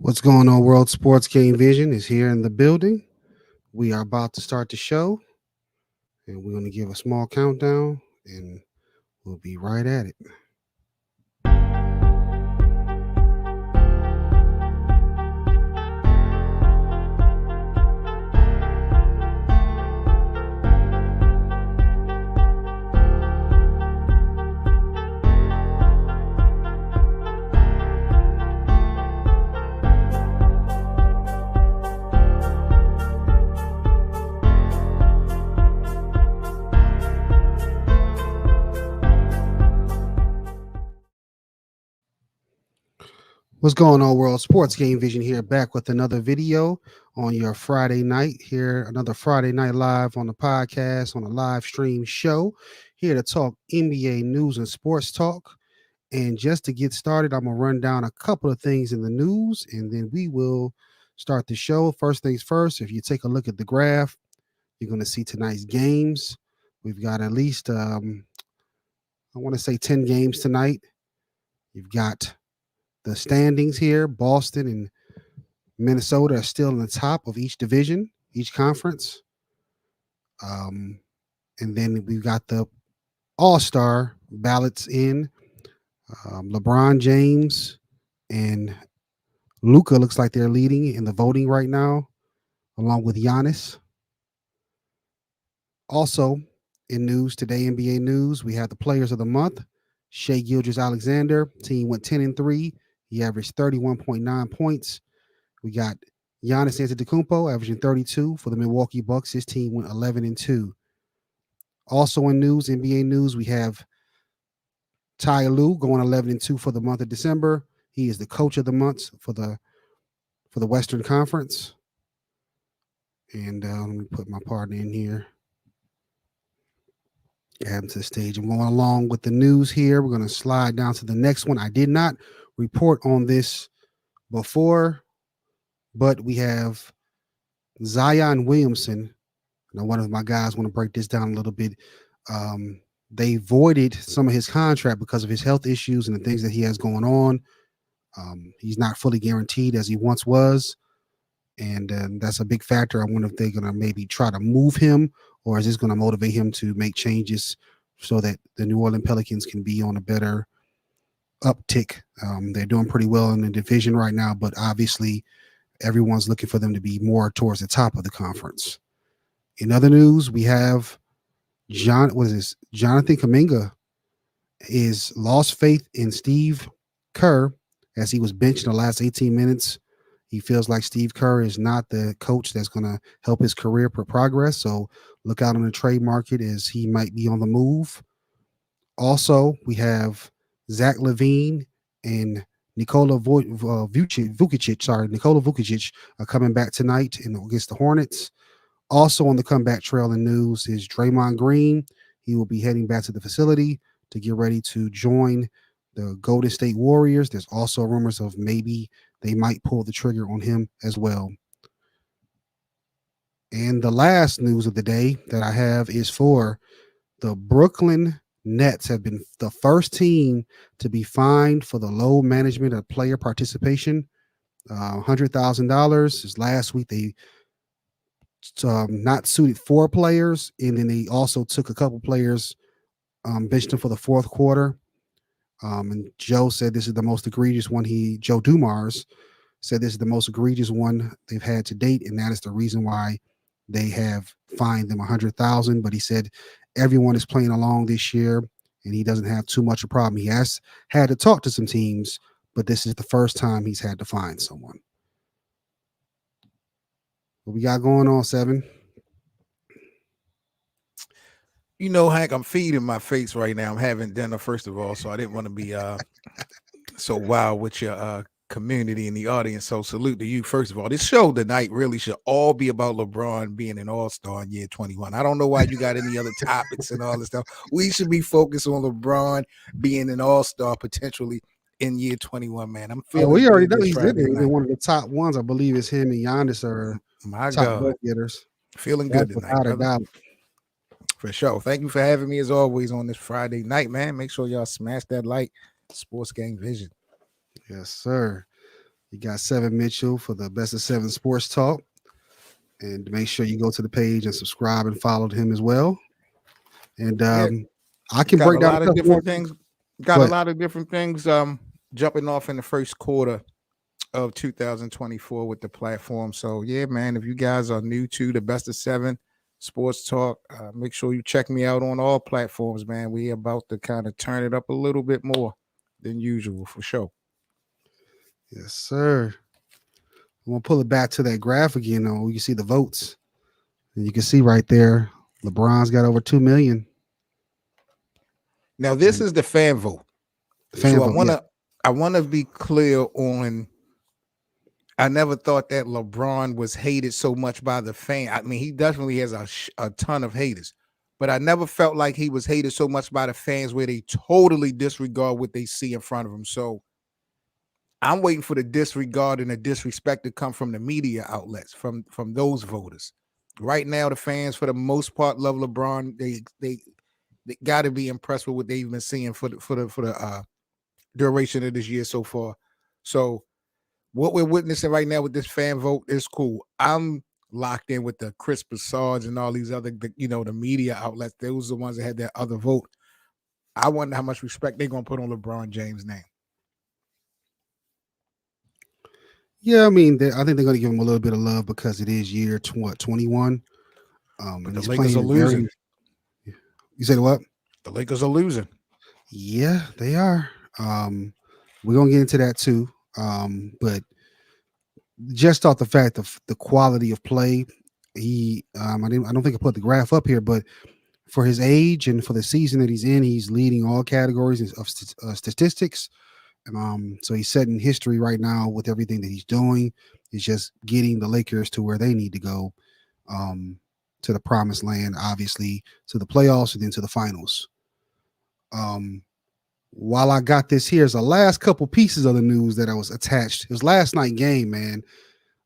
What's going on, World Sports Game Vision is here in the building. We are about to start the show, and we're going to give a small countdown, and we'll be right at it. What's going on, World Sports Game Vision here, back with another video on your Friday night here, another Friday night live on the podcast, on a live stream show, here to talk NBA news and sports talk. And just to get started, I'm going to run down a couple of things in the news, and then we will start the show. First things first, if you take a look at the graph, you're going to see tonight's games. We've got at least, I want to say 10 games tonight. You've got the standings here. Boston and Minnesota are still in the top of each division, each conference. And then we've got the All Star ballots in. LeBron James and Luka looks like they're leading in the voting right now, along with Giannis. Also, in news today, NBA news, we have the Players of the Month. Shai Gilgeous-Alexander, team went 10-3. He averaged 31.9 points. We got Giannis Antetokounmpo averaging 32 for the Milwaukee Bucks. His team went 11-2. Also in news, NBA news, we have Tyronn Lue going 11-2 for the month of December. He is the coach of the month for the Western Conference. And let me put my partner in here. Add him to the stage. I'm going along with the news here. We're going to slide down to the next one. I did not report on this before, but we have Zion Williamson. Now, one of my guys want to break this down a little bit. They voided some of his contract because of his health issues and the things that he has going on. He's not fully guaranteed as he once was. And that's a big factor. I wonder if they're going to maybe try to move him, or is this going to motivate him to make changes so that the New Orleans Pelicans can be on a better uptick. They're doing pretty well in the division right now, but obviously everyone's looking for them to be more towards the top of the conference. In other news, we have Jonathan Kuminga is lost faith in Steve Kerr as he was benched in the last 18 minutes. He feels like Steve Kerr is not the coach that's going to help his career progress. So look out on the trade market as he might be on the move. Also, we have Zach Lavine and Nikola Vucevic are coming back tonight against the Hornets. Also on the comeback trail in news is Draymond Green. He will be heading back to the facility to get ready to join the Golden State Warriors. There's also rumors of maybe they might pull the trigger on him as well. And the last news of the day that I have is for the Brooklyn Nets have been the first team to be fined for the low management of player participation. $100,000. Last week they not suited 4 players, and then they also took a couple players, benched them for the fourth quarter. And Joe said this is the most egregious one. Joe Dumars said this is the most egregious one they've had to date, and that is the reason why they have fined them $100,000. But he said everyone is playing along this year, and he doesn't have too much a problem. He has had to talk to some teams, but this is the first time he's had to find someone. What we got going on, Seven? You know, Hank, I'm feeding my face right now. I'm having dinner, first of all, so I didn't want to be so wild with your community and the audience. So salute to you, first of all. This show tonight really should all be about LeBron being an all-star in year 21. I don't know why you got any other topics and all this stuff. We should be focused on LeBron being an all-star potentially in year 21, man. I'm feeling we already know he's in one of the top ones. I believe it's him and Giannis are my top God getters. Feeling good tonight, without a doubt. For sure. Thank you for having me as always on this Friday night, man. Make sure y'all smash that like. Sports Game Vision. Yes, sir. You got Seven Mitchell for the Best of Seven Sports Talk. And make sure you go to the page and subscribe and follow him as well. And Yeah, I can got break a down a lot of couple more. different things. Go Got a ahead. lot of different things jumping off in the first quarter of 2024 with the platform. So yeah, man, if you guys are new to the Best of Seven Sports Talk, make sure you check me out on all platforms, man. We about to kind of turn it up a little bit more than usual for sure. Yes, sir. I'm gonna pull it back to that graphic. You know, you see the votes, and you can see right there, LeBron's got over 2 million. Now this And is the fan vote. the fan So vote, yeah, I wanna be clear on I never thought that LeBron was hated so much by the fan. I mean, he definitely has a ton of haters, but I never felt like he was hated so much by the fans where they totally disregard what they see in front of them. So I'm waiting for the disregard and the disrespect to come from the media outlets, from those voters. Right now, the fans, for the most part, love LeBron. They got to be impressed with what they've been seeing for the duration of this year so far. So what we're witnessing right now with this fan vote is cool. I'm locked in with the Chris Broussards and all these other, the media outlets. Those are the ones that had that other vote. I wonder how much respect they're gonna put on LeBron James' name. yeah. I mean, I think they're gonna give him a little bit of love because it is year 21, But and the he's Lakers are playing losing. very. You said what? The Lakers are losing. Yeah, they are. We're gonna get into that too. But just off the fact of the quality of play, I don't think I put the graph up here, but for his age and for the season that he's in, he's leading all categories of statistics. So he's setting history right now with everything that he's doing. He's just getting the Lakers to where they need to go, um, to the promised land, obviously to the playoffs and then to the finals. Um, while I got this, here's the last couple pieces of the news that I was attached. It was last night game, man.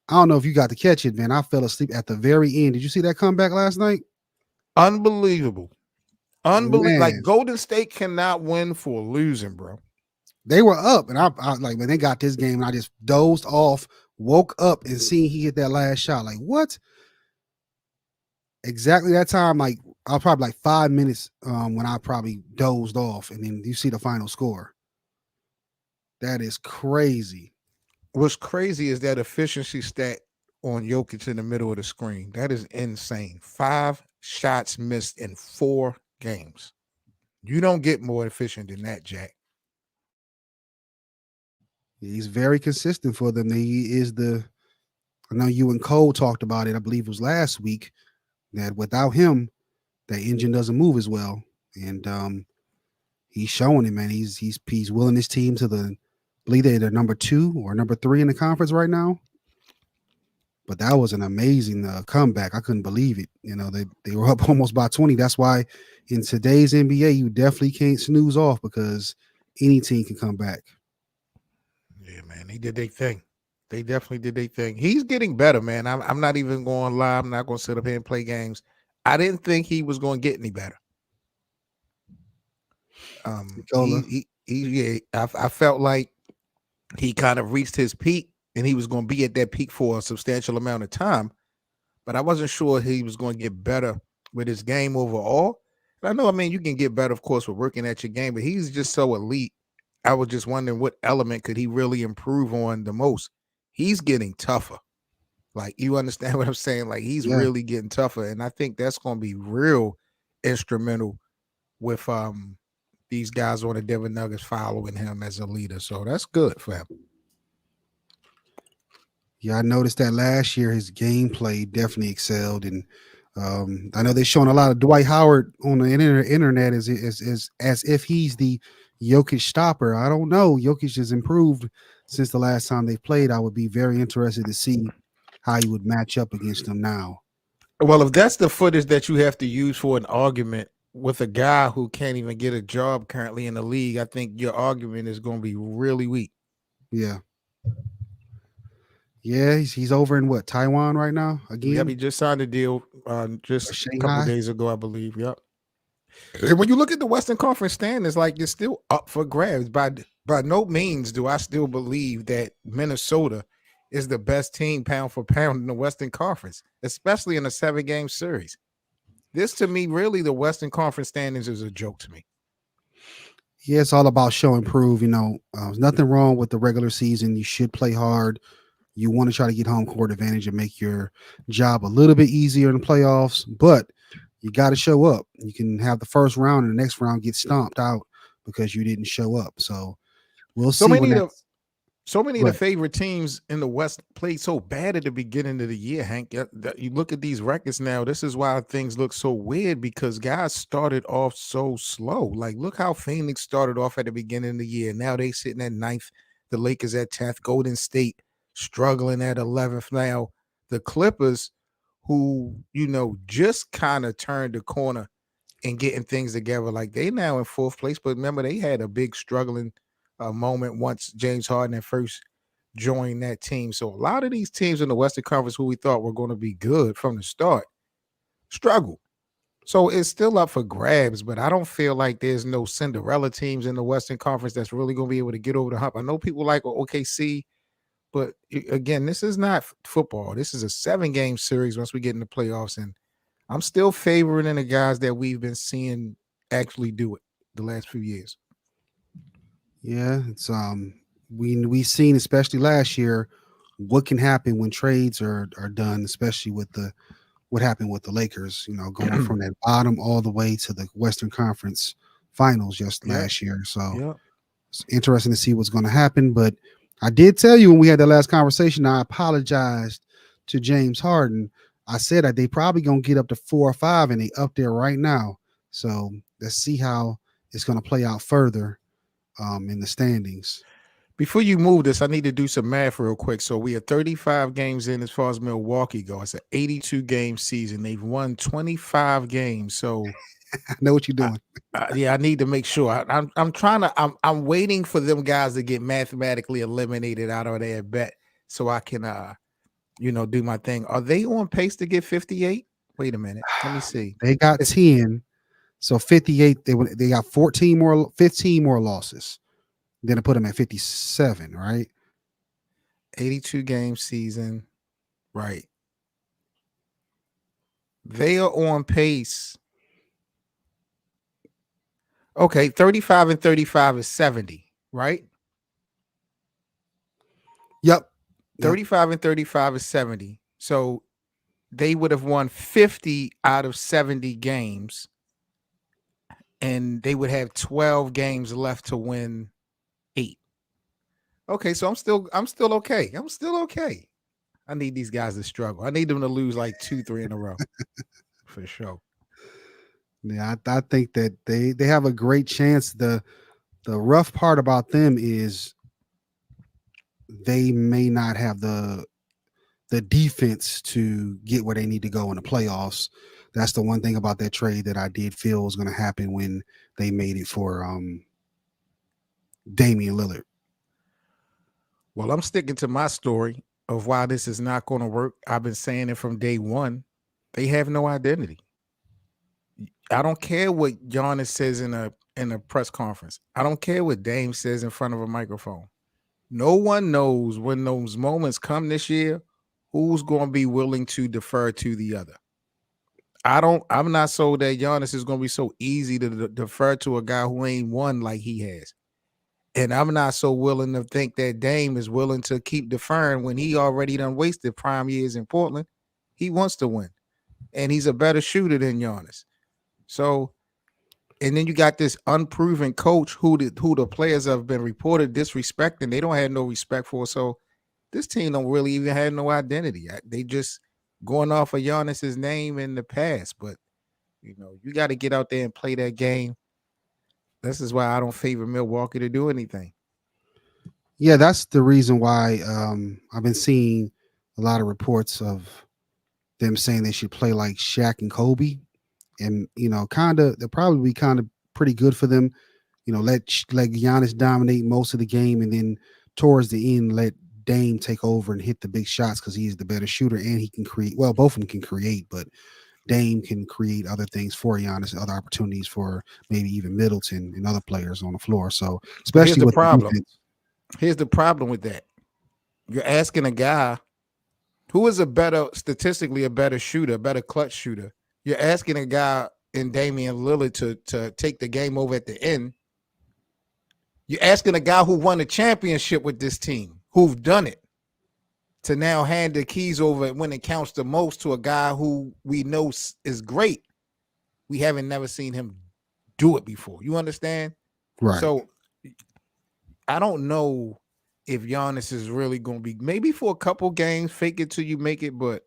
I don't know if you got to catch it, man. I fell asleep at the very end. Did you see that comeback last night? Unbelievable. Unbelievable. Like Man, Golden State cannot win for losing, bro. they were up, and I like, man, they got this game, and I just dozed off, woke up, and seen he hit that last shot. Like, what? Exactly that time, like, I was probably like 5 minutes when I probably dozed off, and then you see the final score. That is crazy. What's crazy is that efficiency stat on Jokic in the middle of the screen. That is insane. 5 shots missed in 4 games. You don't get more efficient than that, Jack. He's very consistent for them. He is the. I know you and Cole talked about it. I believe it was last week that without him, that engine doesn't move as well. And he's showing it, man. He's willing his team to the. I believe they're number 2 or number 3 in the conference right now. But that was an amazing comeback. I couldn't believe it. You know, they were up almost by 20. That's why in today's NBA, you definitely can't snooze off because any team can come back. Yeah, man. They did their thing. They definitely did their thing. He's getting better, man. I'm not even going to lie. I'm not going to sit up here and play games. I didn't think he was going to get any better. Nikola. Yeah, I felt like he kind of reached his peak and he was going to be at that peak for a substantial amount of time, but I wasn't sure he was going to get better with his game overall. And I know, I mean, you can get better, of course, with working at your game, but he's just so elite. I was just wondering what element could he really improve on the most. He's getting tougher. Like, you understand what I'm saying? Like, he's Yeah. really getting tougher. And I think that's going to be real instrumental with these guys on the Denver Nuggets following him as a leader. So that's good for him. Yeah, I noticed that last year his gameplay definitely excelled, and I know they're showing a lot of Dwight Howard on the internet as if he's the Jokic stopper. I don't know. Jokic has improved since the last time they played. I would be very interested to see how he would match up against him now. Well, if that's the footage that you have to use for an argument with a guy who can't even get a job currently in the league, I think your argument is going to be really weak. Yeah. Yeah, he's over in what, Taiwan right now Yep, again? he just signed a deal Or just a couple of Shanghai? days ago, I believe. Yep. And when you look at the Western Conference standings, like it's still up for grabs. By no means do I still believe that Minnesota is the best team pound for pound in the Western Conference, especially in a 7-game series. This to me, really, the Western Conference standings is a joke to me. Yeah, it's all about show and prove. There's nothing wrong with the regular season. You should play hard. You want to try to get home court advantage and make your job a little bit easier in the playoffs, but you got to show up. You can have the first round and the next round get stomped out because you didn't show up. So we'll So see when many of that's. the so many of the But favorite teams in the West played so bad at the beginning of the year, Hank. You look at these records now. This is why things look so weird because guys started off so slow. Like, look how Phoenix started off at the beginning of the year. Now they sitting at 9th. The Lakers at 10th. Golden State struggling at 11th. Now the Clippers, who just kind of turned the corner and getting things together, like they now in 4th place. But remember, they had a big struggling moment once James Harden at first joined that team. So a lot of these teams in the Western Conference who we thought were going to be good from the start struggle. So it's still up for grabs, but I don't feel like there's no Cinderella teams in the Western Conference that's really going to be able to get over the hump. I know people like OKC, but again, this is not football. This is a 7-game series once we get in the playoffs, and I'm still favoring the guys that we've been seeing actually do it the last few years. yeah, it's we seen, especially last year, what can happen when trades are done, especially with what happened with the Lakers, going from that bottom all the way to the Western Conference Finals just Yeah, last year. So yeah. it's interesting to see what's going to happen. But I did tell you when we had that last conversation, I apologized to James Harden. I said that they probably going to get up to 4 or 5, and they up there right now. So let's see how it's going to play out further in the standings. Before you move this, I need to do some math real quick. So we are 35 games in as far as Milwaukee goes. It's an 82-game season. They've won 25 games. So I know what you're doing. I need to make sure. I'm waiting for them guys to get mathematically eliminated out of their bet so I can do my thing. Are they on pace to get 58? Wait a minute. Let me see. They got 10. So 58, they got 15 more losses. Then it put them at 57, right? 82-game season. Right. They are on pace. Okay, 35 and 35 is 70, right? Yep. 35 and 35 is 70. So they would have won 50 out of 70 games, and they would have 12 games left to win 8. Okay, so I'm still okay. I'm still okay. I need these guys to struggle. I need them to lose like 2-3 in a row. For sure. Yeah, I think that they have a great chance. The rough part about them is they may not have the defense to get where they need to go in the playoffs. That's the one thing about that trade that I did feel was going to happen when they made it for Damian Lillard. Well, I'm sticking to my story of why this is not going to work. I've been saying it from day one. They have no identity. I don't care what Giannis says in a press conference. I don't care what Dame says in front of a microphone. No one knows when those moments come this year who's going to be willing to defer to the other. I'm not so that Giannis is going to be so easy to defer to a guy who ain't won like he has. And I'm not so willing to think that Dame is willing to keep deferring when he already done wasted prime years in Portland. He wants to win. And he's a better shooter than Giannis. So, and then you got this unproven coach who the players have been reported disrespecting. They don't have no respect for. So this team don't really even have no identity. They just going off of Giannis's name in the past. But, you got to get out there and play that game. This is why I don't favor Milwaukee to do anything. Yeah, that's the reason why I've been seeing a lot of reports of them saying they should play like Shaq and Kobe. And, they'll probably be kind of pretty good for them. Let Giannis dominate most of the game, and then towards the end, let Dame take over and hit the big shots because he's the better shooter and he can create. Well, both of them can create, but Dame can create other things for Giannis, other opportunities for maybe even Middleton and other players on the floor. So But here's especially the with the problem. defense. Here's the problem with that. You're asking a guy who is statistically a better shooter, a better clutch shooter. You're asking a guy in Damian Lillard to take the game over at the end. You're asking a guy who won a championship with this team, who've done it, to now hand the keys over when it counts the most to a guy who we know is great. We haven't never seen him do it before. You understand? Right. So I don't know if Giannis is really going to be, maybe for a couple games, fake it till you make it, but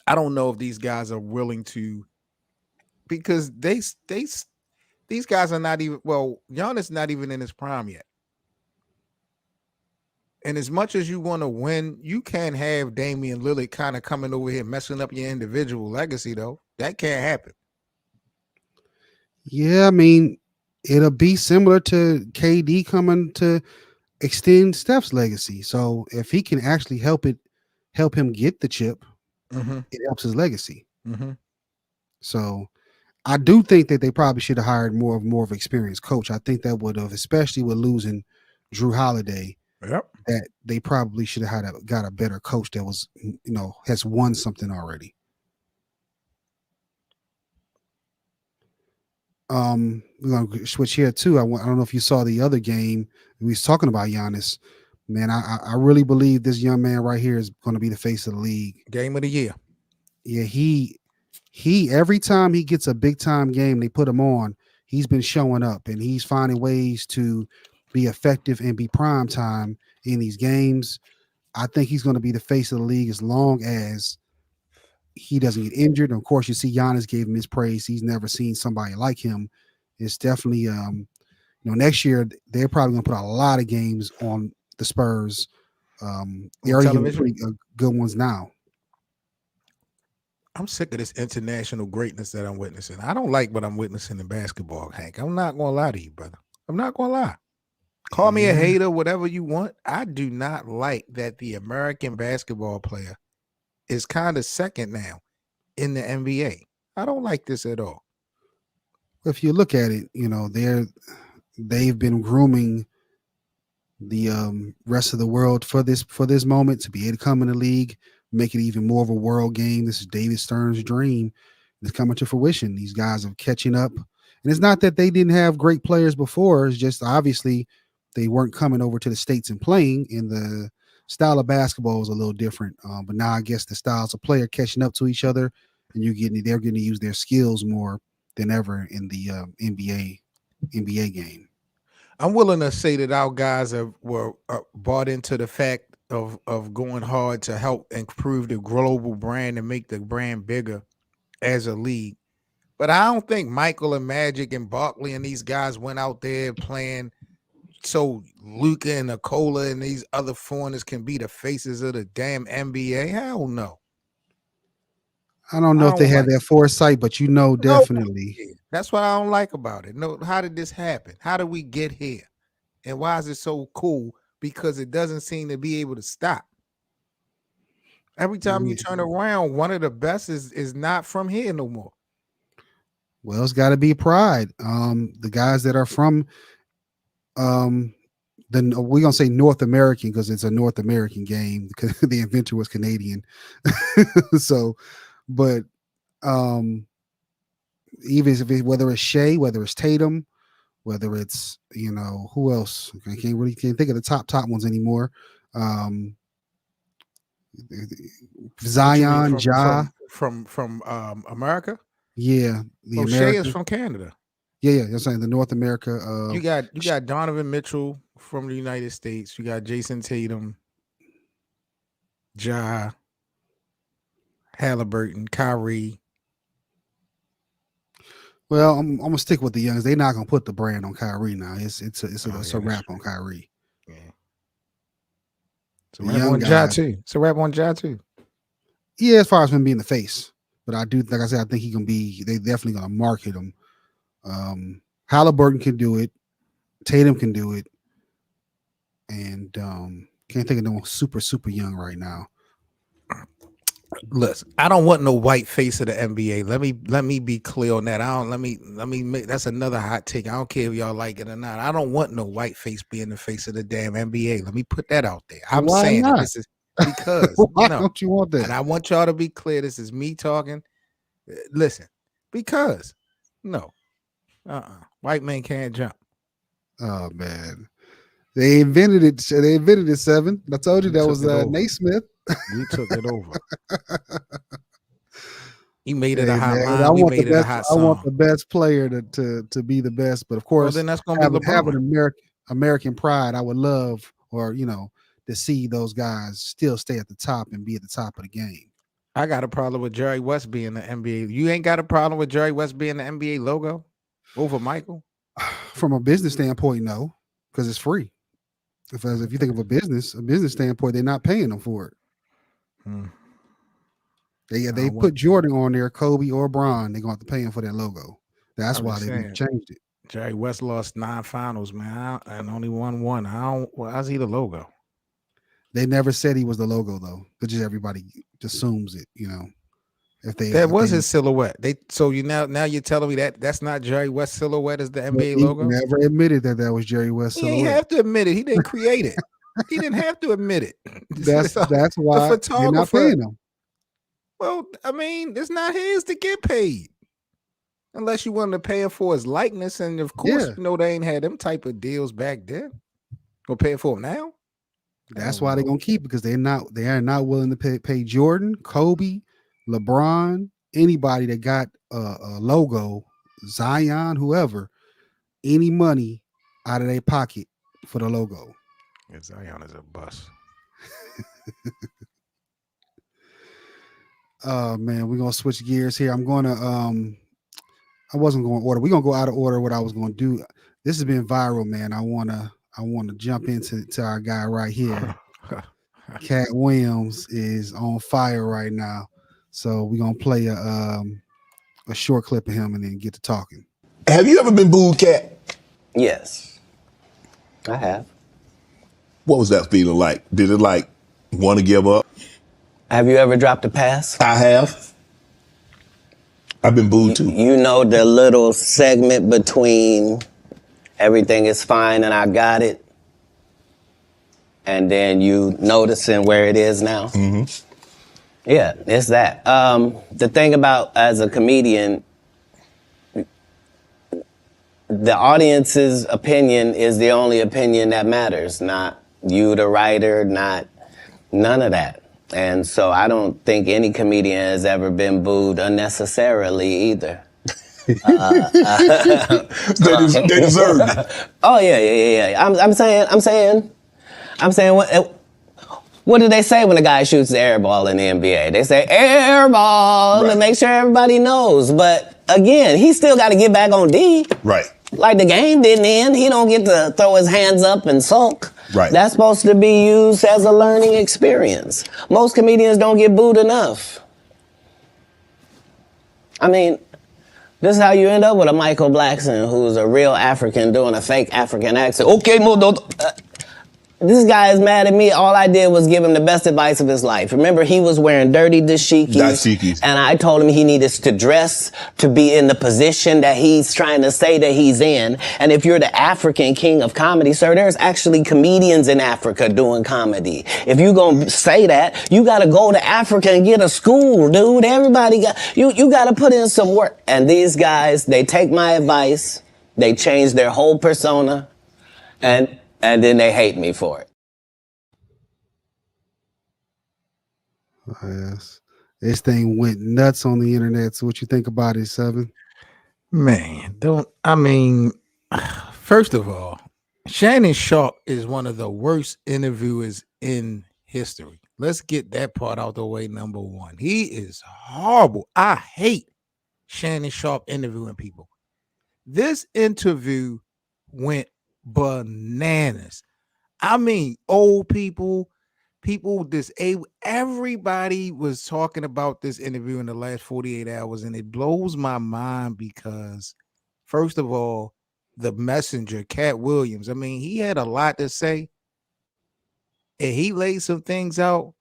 I don't know if these guys are willing to, because these guys are not even, Giannis not even in his prime yet. And as much as you want to win, you can't have Damian Lillard kind of coming over here messing up your individual legacy, though. That can't happen. Yeah, I mean, it'll be similar to KD coming to extend Steph's legacy. So if he can actually help him get the chip, it helps his legacy. So I do think that they probably should have hired more of an experienced coach. I think that would have, especially with losing Drew Holiday, that they probably should have got a better coach that was, has won something already. We're gonna switch here too. I don't know if you saw the other game. We was talking about Giannis. Man, I really believe this young man right here is going to be the face of the league. Game of the year. Yeah, he every time he gets a big time game, they put him on. He's been showing up and he's finding ways to be effective and be prime time in these games. I think he's going to be the face of the league as long as he doesn't get injured. And of course, you see Giannis gave him his praise. He's never seen somebody like him. It's definitely, next year they're probably going to put a lot of games on the Spurs. They're already pretty good ones now. I'm sick of this international greatness that I'm witnessing. I don't like what I'm witnessing in basketball, Hank. I'm not going to lie to you, brother. I'm not going to lie. Call me a hater, whatever you want. I do not like that the American basketball player is kind of second now in the NBA. I don't like this at all. If you look at it, they've been grooming the rest of the world for this moment to be able to come in the league, make it even more of a world game. This is David Stern's dream. It's coming to fruition. These guys are catching up. And it's not that they didn't have great players before. It's just obviously they weren't coming over to the States and playing, and the style of basketball was a little different. But now I guess the styles of play are catching up to each other, and they're getting to use their skills more than ever in the NBA game. I'm willing to say that our guys were bought into the fact of going hard to help improve the global brand and make the brand bigger as a league. But I don't think Michael and Magic and Barkley and these guys went out there playing so Luka and Nikola and these other foreigners can be the faces of the damn NBA. Hell no. I don't know if they had that foresight, but definitely. That's what I don't like about it. No, how did this happen? How did we get here? And why is it so cool? Because it doesn't seem to be able to stop. Every time you turn around, one of the best is not from here no more. Well, it's got to be pride. The guys that are from we're gonna say North American because it's a North American game because the inventor was Canadian. So, but even if whether it's Shay, whether it's Tatum, whether it's who else, I can't think of the top ones anymore. Zion, Ja from America. Yeah, Shay is from Canada. Yeah, I'm saying the North America. You got Donovan Mitchell from the United States. You got Jason Tatum, Ja, Halliburton, Kyrie. Well, I'm gonna stick with the youngins. They're not gonna put the brand on Kyrie now. It's a wrap on Kyrie. Yeah. It's a wrap on Ja too. It's a wrap on Ja too. Yeah, as far as him being the face, but I do, like I said, I think he can be. They definitely gonna market him. Halliburton can do it. Tatum can do it, and can't think of no one super young right now. Listen, I don't want no white face of the NBA. Let me be clear on that. Let me make, that's another hot take. I don't care if y'all like it or not. I don't want no white face being the face of the damn NBA. Let me put that out there. I'm Why saying not? that this is because Why no. don't you want that? And I want y'all to be clear. This is me talking. Listen, because no, white man can't jump. Oh man, they invented it. They invented it. 7. I told you that was Naismith. We took it over. He made it Hey, a hot man, line. We made it a hot song. I want the best player to be the best, but of course, then that's gonna be having American pride. I would love, or to see those guys still stay at the top and be at the top of the game. I got a problem with Jerry West being the NBA. You ain't got a problem with Jerry West being the NBA logo over Michael? From a business standpoint, no, because it's free. If you think of a business standpoint, they're not paying them for it. They put Jordan on there, Kobe or Bron. They're going to have to pay him for that logo. That's why they changed it. Jerry West lost 9 finals, man, and only won 1. How's he the logo? They never said he was the logo though, but just everybody assumes it. That was his silhouette. So now you're telling me that's not Jerry West silhouette as the NBA logo? Never admitted that was Jerry West silhouette. He didn't have to admit it. He didn't create it. He didn't have to admit it. That's why the they're not paying him. Well, I mean, it's not his to get paid. Unless you wanted to pay him for his likeness. And of course, they ain't had them type of deals back then. Gonna pay for him now? That's why they're gonna keep it, because they are not willing to pay Jordan, Kobe, LeBron, anybody that got a logo, Zion, whoever, any money out of their pocket for the logo. Yeah, Zion is a bust. Man, we're gonna switch gears here. I'm gonna I wasn't going to order. We're gonna go out of order what I was gonna do. This has been viral, man. I wanna jump into our guy right here. Katt Williams is on fire right now. So we're gonna play a short clip of him and then get to talking. Have you ever been booed, Katt? Yes, I have. What was that feeling like? Did it want to give up? Have you ever dropped a pass? I have. I've been booed too. You know the little segment between everything is fine and I got it, and then you noticing where it is now? Mm-hmm. Yeah, it's that. The thing about, as a comedian, the audience's opinion is the only opinion that matters, not you, the writer, not none of that. And so I don't think any comedian has ever been booed unnecessarily either. They deserve it. Oh yeah. I'm saying, what do they say when a guy shoots the air ball in the NBA? They say air ball to make sure everybody knows. But again, he still got to get back on D. Right. Like the game didn't end. He don't get to throw his hands up and sulk. Right. That's supposed to be used as a learning experience. Most comedians don't get booed enough. I mean, this is how you end up with a Michael Blackson who's a real African doing a fake African accent. Okay, this guy is mad at me. All I did was give him the best advice of his life. Remember, he was wearing dirty dashikis. And I told him he needed to dress to be in the position that he's trying to say that he's in. And if you're the African king of comedy, sir, there's actually comedians in Africa doing comedy. If you're going to say that, you got to go to Africa and get a school, dude. Everybody you got to put in some work. And these guys, they take my advice. They change their whole persona. And then they hate me for it. Yes. This thing went nuts on the internet. So what you think about it, 7? Man, first of all, Shannon Sharpe is one of the worst interviewers in history. Let's get that part out the way, number one. He is horrible. I hate Shannon Sharpe interviewing people. This interview went bananas. I mean, old people disabled. Everybody was talking about this interview in the last 48 hours, and it blows my mind because, first of all, the messenger, Katt Williams, I mean, he had a lot to say, and he laid some things out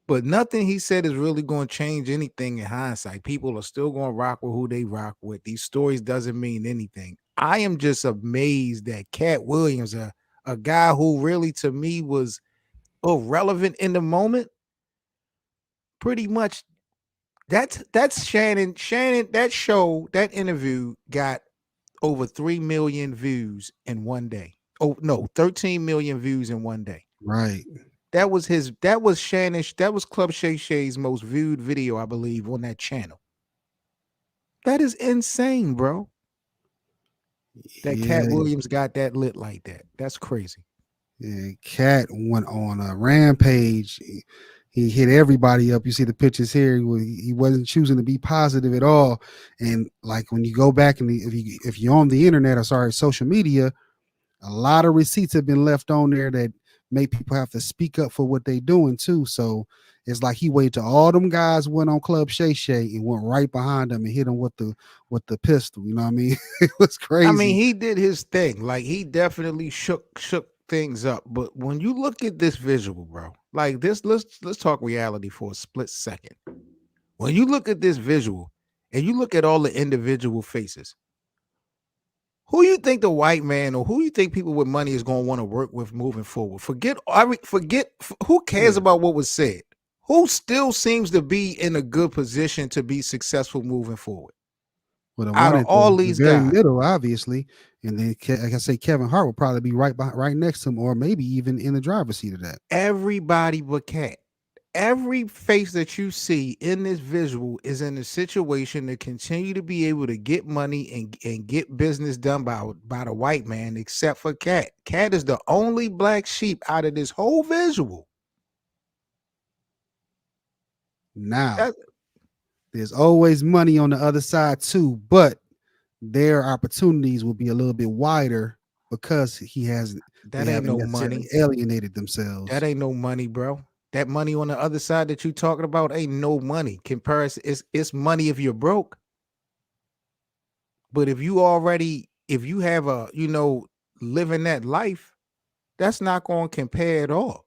But nothing he said is really going to change anything in hindsight. People are still going to rock with who they rock with. These stories doesn't mean anything. I am just amazed that Katt Williams, a guy who really to me was irrelevant in the moment, pretty much that's Shannon. Shannon, that show, that interview got over 3 million views in one day. Oh no, 13 million views in one day. Right. That was Shannon, that was Club Shay Shay's most viewed video, I believe, on that channel. That is insane, bro. That Katt Williams got that lit like that. That's crazy. Yeah, Katt went on a rampage. He hit everybody up. You see the pictures here. He wasn't choosing to be positive at all. And like when you go back and if you're on the internet or social media, a lot of receipts have been left on there that make people have to speak up for what they're doing too. So it's like he waited till all them guys went on Club Shay Shay and went right behind them and hit him with the pistol. You know what I mean? It was crazy. I mean, he did his thing. Like he definitely shook things up. But when you look at this visual, bro, like this, let's talk reality for a split second. When you look at this visual and you look at all the individual faces, who you think the white man or who you think people with money is going to want to work with moving forward? Forget who cares about what was said. Who still seems to be in a good position to be successful moving forward? Well, out of all these guys, middle, obviously, and then like I say, Kevin Hart will probably be right next to him, or maybe even in the driver's seat of that. Everybody but Katt. Every face that you see in this visual is in a situation to continue to be able to get money and get business done by the white man, except for Katt. Katt is the only black sheep out of this whole visual. Now, there's always money on the other side too, but their opportunities will be a little bit wider because that ain't no money. Alienated themselves. That ain't no money, bro. That money on the other side that you talking about ain't no money. Comparison, it's money if you're broke. But if you have a, living that life, that's not going to compare at all.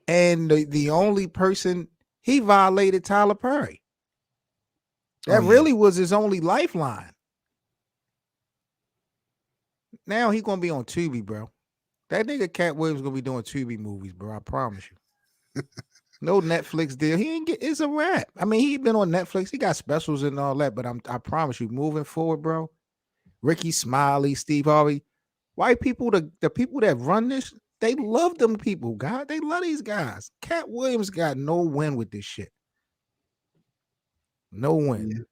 And the only person, he violated Tyler Perry. That really was his only lifeline. Now he gonna be on Tubi, bro. That nigga Katt Williams gonna be doing Tubi movies, bro. I promise you. No Netflix deal. He ain't it's a wrap. I mean, he been on Netflix. He got specials and all that, but I promise you, moving forward, bro. Ricky Smiley, Steve Harvey, white people, the people that run this, they love them people, God. They love these guys. Katt Williams got no win with this shit. No win. Yeah.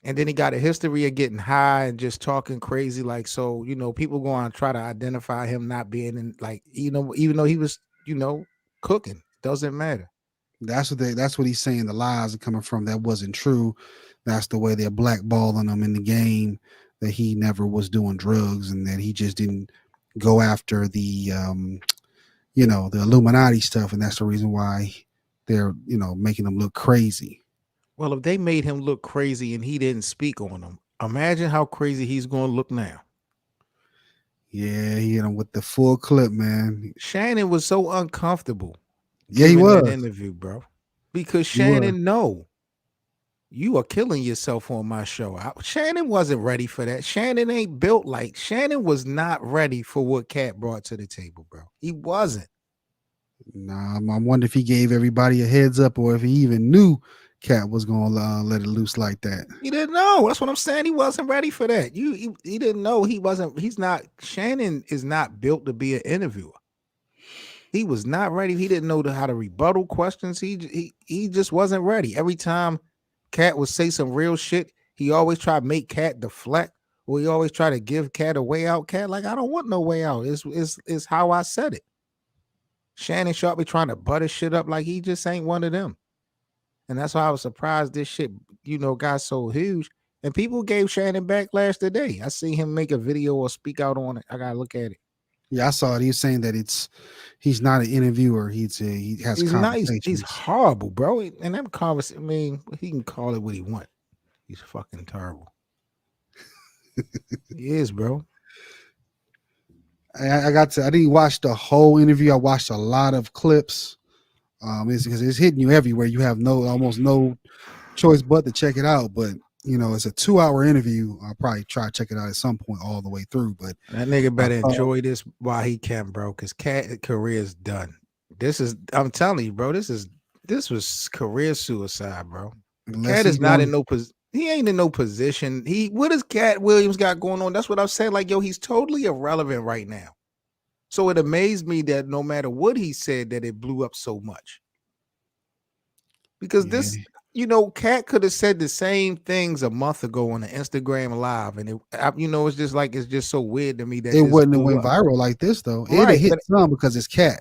And then he got a history of getting high and just talking crazy. Like, so, people going to try to identify him not being in, like, even though he was, cooking. Doesn't matter. That's what he's saying. The lies are coming from. That wasn't true. That's the way they're blackballing him in the game, that he never was doing drugs and that he just didn't go after the, the Illuminati stuff. And that's the reason why they're, making him look crazy. Well, if they made him look crazy and he didn't speak on them, imagine how crazy he's going to look now. Yeah, he hit him with the full clip, man. Shannon was so uncomfortable. Yeah, he was. That interview, bro. Because Shannon, no, you are killing yourself on my show. Shannon wasn't ready for that. Shannon ain't built like Shannon was not ready for what Katt brought to the table, bro. He wasn't. Nah, I wonder if he gave everybody a heads up or if he even knew Katt was going to let it loose like that. He didn't know. That's what I'm saying. He wasn't ready for that. He didn't know. Shannon is not built to be an interviewer. He was not ready. He didn't know how to rebuttal questions. He just wasn't ready. Every time Katt would say some real shit, he always tried to make Katt deflect, or he always try to give Katt a way out. Katt, like, I don't want no way out. It's how I said it. Shannon Sharpe be trying to butter shit up like he just ain't one of them. And that's why I was surprised this shit, got so huge. And people gave Shannon backlash today. I see him make a video or speak out on it. I gotta look at it. Yeah, I saw it. He was saying that he's not an interviewer. He has conversations. Nice. He's horrible, bro. And that conversation, I mean, he can call it what he wants. He's fucking terrible. He is, bro. I didn't watch the whole interview. I watched a lot of clips. It's because it's hitting you everywhere. You have almost no choice but to check it out. But it's a 2-hour interview. I'll probably try to check it out at some point all the way through. But That nigga better enjoy this while he can, bro, because Katt career is done. I'm telling you, bro, this was career suicide, bro. Katt is not in no position. He ain't in no position. What does Katt Williams got going on? That's what I'm saying. Like, yo, he's totally irrelevant right now. So it amazed me that no matter what he said, that it blew up so much. Because this, Katt could have said the same things a month ago on the Instagram Live, and it's just like it's just so weird to me that it wouldn't have went viral like this though. It hit some because it's Katt,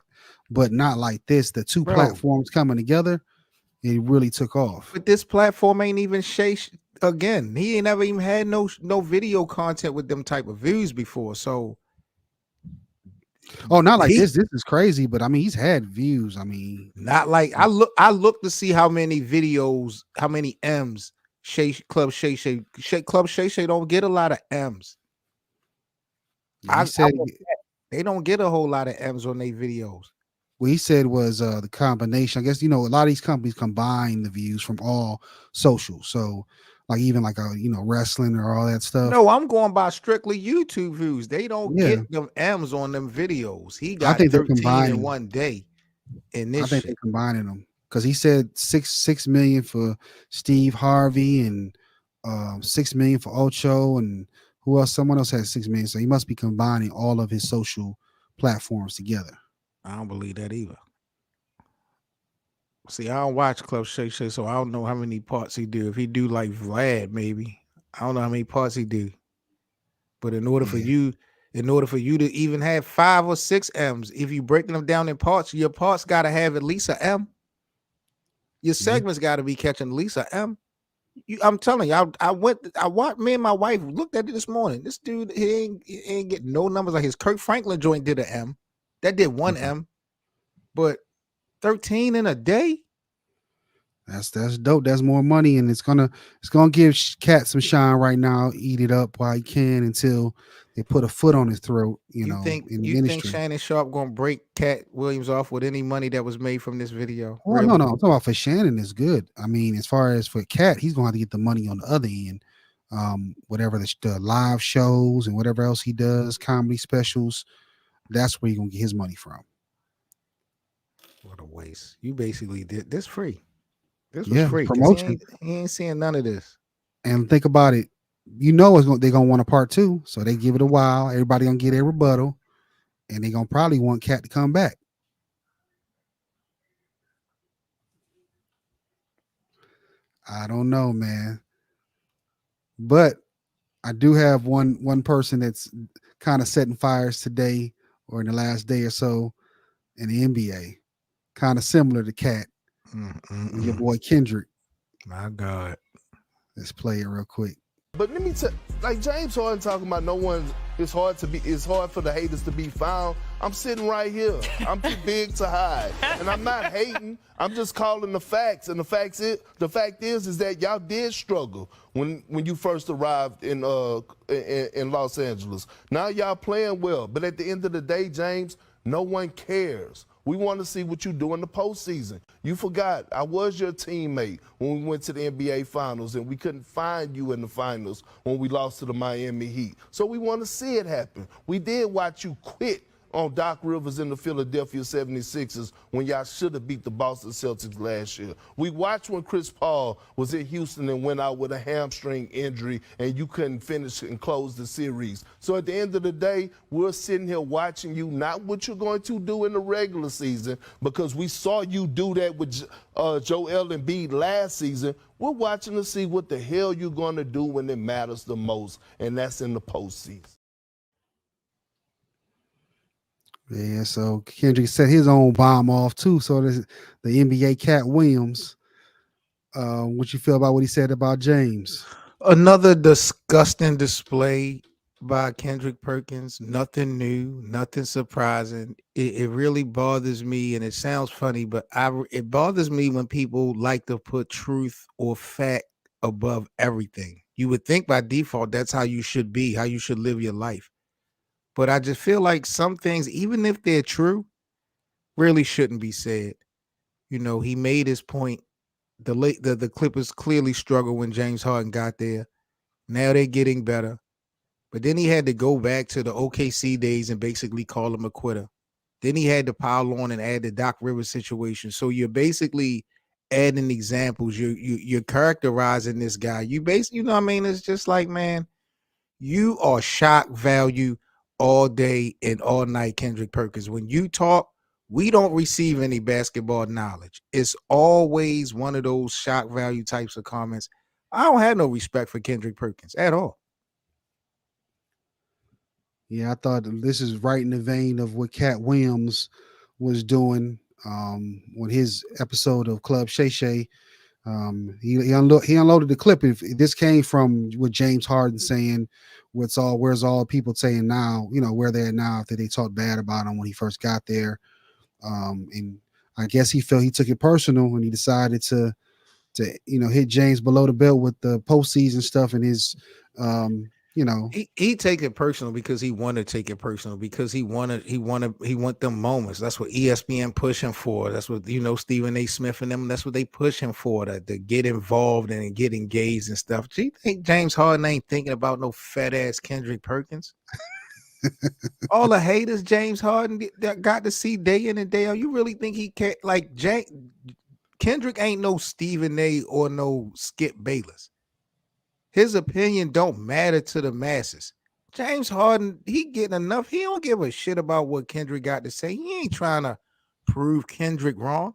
but not like this. The two platforms coming together, it really took off. But this platform ain't even Shay again. He ain't never even had no video content with them type of views before. So, not like this. This is crazy. But I mean, he's had views. I mean, not like I look to see how many videos, how many M's Club Shay don't get a lot of M's. They don't get a whole lot of M's on their videos. What he said was the combination. I guess a lot of these companies combine the views from all social. So like even like wrestling or all that stuff. No, I'm going by strictly YouTube views. They don't get them M's on them videos. He got 13 in one day. In this, I think they're combining them because he said six million for Steve Harvey and 6 million for Ocho and who else? Someone else has 6 million. So he must be combining all of his social platforms together. I don't believe that either. See, I don't watch Club Shay, so I don't know how many parts he do. If he do like Vlad, maybe I don't know how many parts he do. But in order for you to even have 5 or 6 M's, if you breaking them down in parts, your parts got to have at least an M. Your segments got to be catching at least an M. I'm telling you, I watched. Me and my wife looked at it this morning. This dude, he ain't getting no numbers like his Kirk Franklin joint did an M. That did 1 M, but 13 in a day. That's dope. That's more money, and it's gonna give Katt some shine right now. Eat it up while he can until they put a foot on his throat. You think Shannon Sharpe gonna break Katt Williams off with any money that was made from this video? Well, no. I'm talking about for Shannon is good. I mean, as far as for Katt, he's gonna have to get the money on the other end. Whatever the live shows and whatever else he does, comedy specials. That's where you're gonna get his money from. What a waste. You basically did this free. This was free. Promotion. He ain't seeing none of this. And think about it. They're gonna want a part 2. So they give it a while. Everybody gonna get a rebuttal. And they're gonna probably want Katt to come back. I don't know, man. But I do have one person that's kind of setting fires today or in the last day or so in the NBA, kind of similar to Katt. Your boy Kendrick. My God. Let's play it real quick. But let me tell, like James Harden talking about it's hard for the haters to be found. I'm sitting right here. I'm too big to hide. And I'm not hating. I'm just calling the facts. And the fact is that y'all did struggle when you first arrived in Los Angeles. Now y'all playing well. But at the end of the day, James, no one cares. We want to see what you do in the postseason. You forgot I was your teammate when we went to the NBA Finals, and we couldn't find you in the finals when we lost to the Miami Heat. So we want to see it happen. We did watch you quit on Doc Rivers in the Philadelphia 76ers when y'all should have beat the Boston Celtics last year. We watched when Chris Paul was in Houston and went out with a hamstring injury and you couldn't finish and close the series. So at the end of the day, we're sitting here watching you, not what you're going to do in the regular season, because we saw you do that with Joel Embiid last season. We're watching to see what the hell you're going to do when it matters the most, and that's in the postseason. Yeah, so Kendrick set his own bomb off too. So the NBA Katt Williams. What you feel about what he said about James? Another disgusting display by Kendrick Perkins. Nothing new, nothing surprising. It really bothers me, and it sounds funny, but it bothers me when people like to put truth or fact above everything. You would think by default that's how you should be, how you should live your life. But I just feel like some things, even if they're true, really shouldn't be said. he made his point. The Clippers clearly struggled when James Harden got there. Now they're getting better. But then he had to go back to the OKC days and basically call him a quitter. Then he had to pile on and add the Doc Rivers situation. So you're basically adding examples. You're characterizing this guy. You basically, what I mean? It's just like, man, you are shock value all day and all night, Kendrick Perkins. When you talk, we don't receive any basketball knowledge. It's always one of those shock value types of comments. I don't have no respect for Kendrick Perkins at all. Yeah, I thought this is right in the vein of what Katt Williams was doing on his episode of Club Shay. He unloaded the clip. If this came from what James Harden saying, where's all people saying now, where they're now after they talked bad about him when he first got there. And I guess he felt he took it personal when he decided to hit James below the belt with the postseason stuff and his he take it personal because he wanted to take it personal because he want them moments. That's what ESPN push him for. That's what Stephen A. Smith and them. That's what they push him for, to get involved and get engaged and stuff. Do you think James Harden ain't thinking about no fat ass Kendrick Perkins? All the haters James Harden got to see day in and day out. You really think he can't? Like Kendrick ain't no Stephen A. or no Skip Bayless. His opinion don't matter to the masses. James Harden, he getting enough. He don't give a shit about what Kendrick got to say. He ain't trying to prove Kendrick wrong.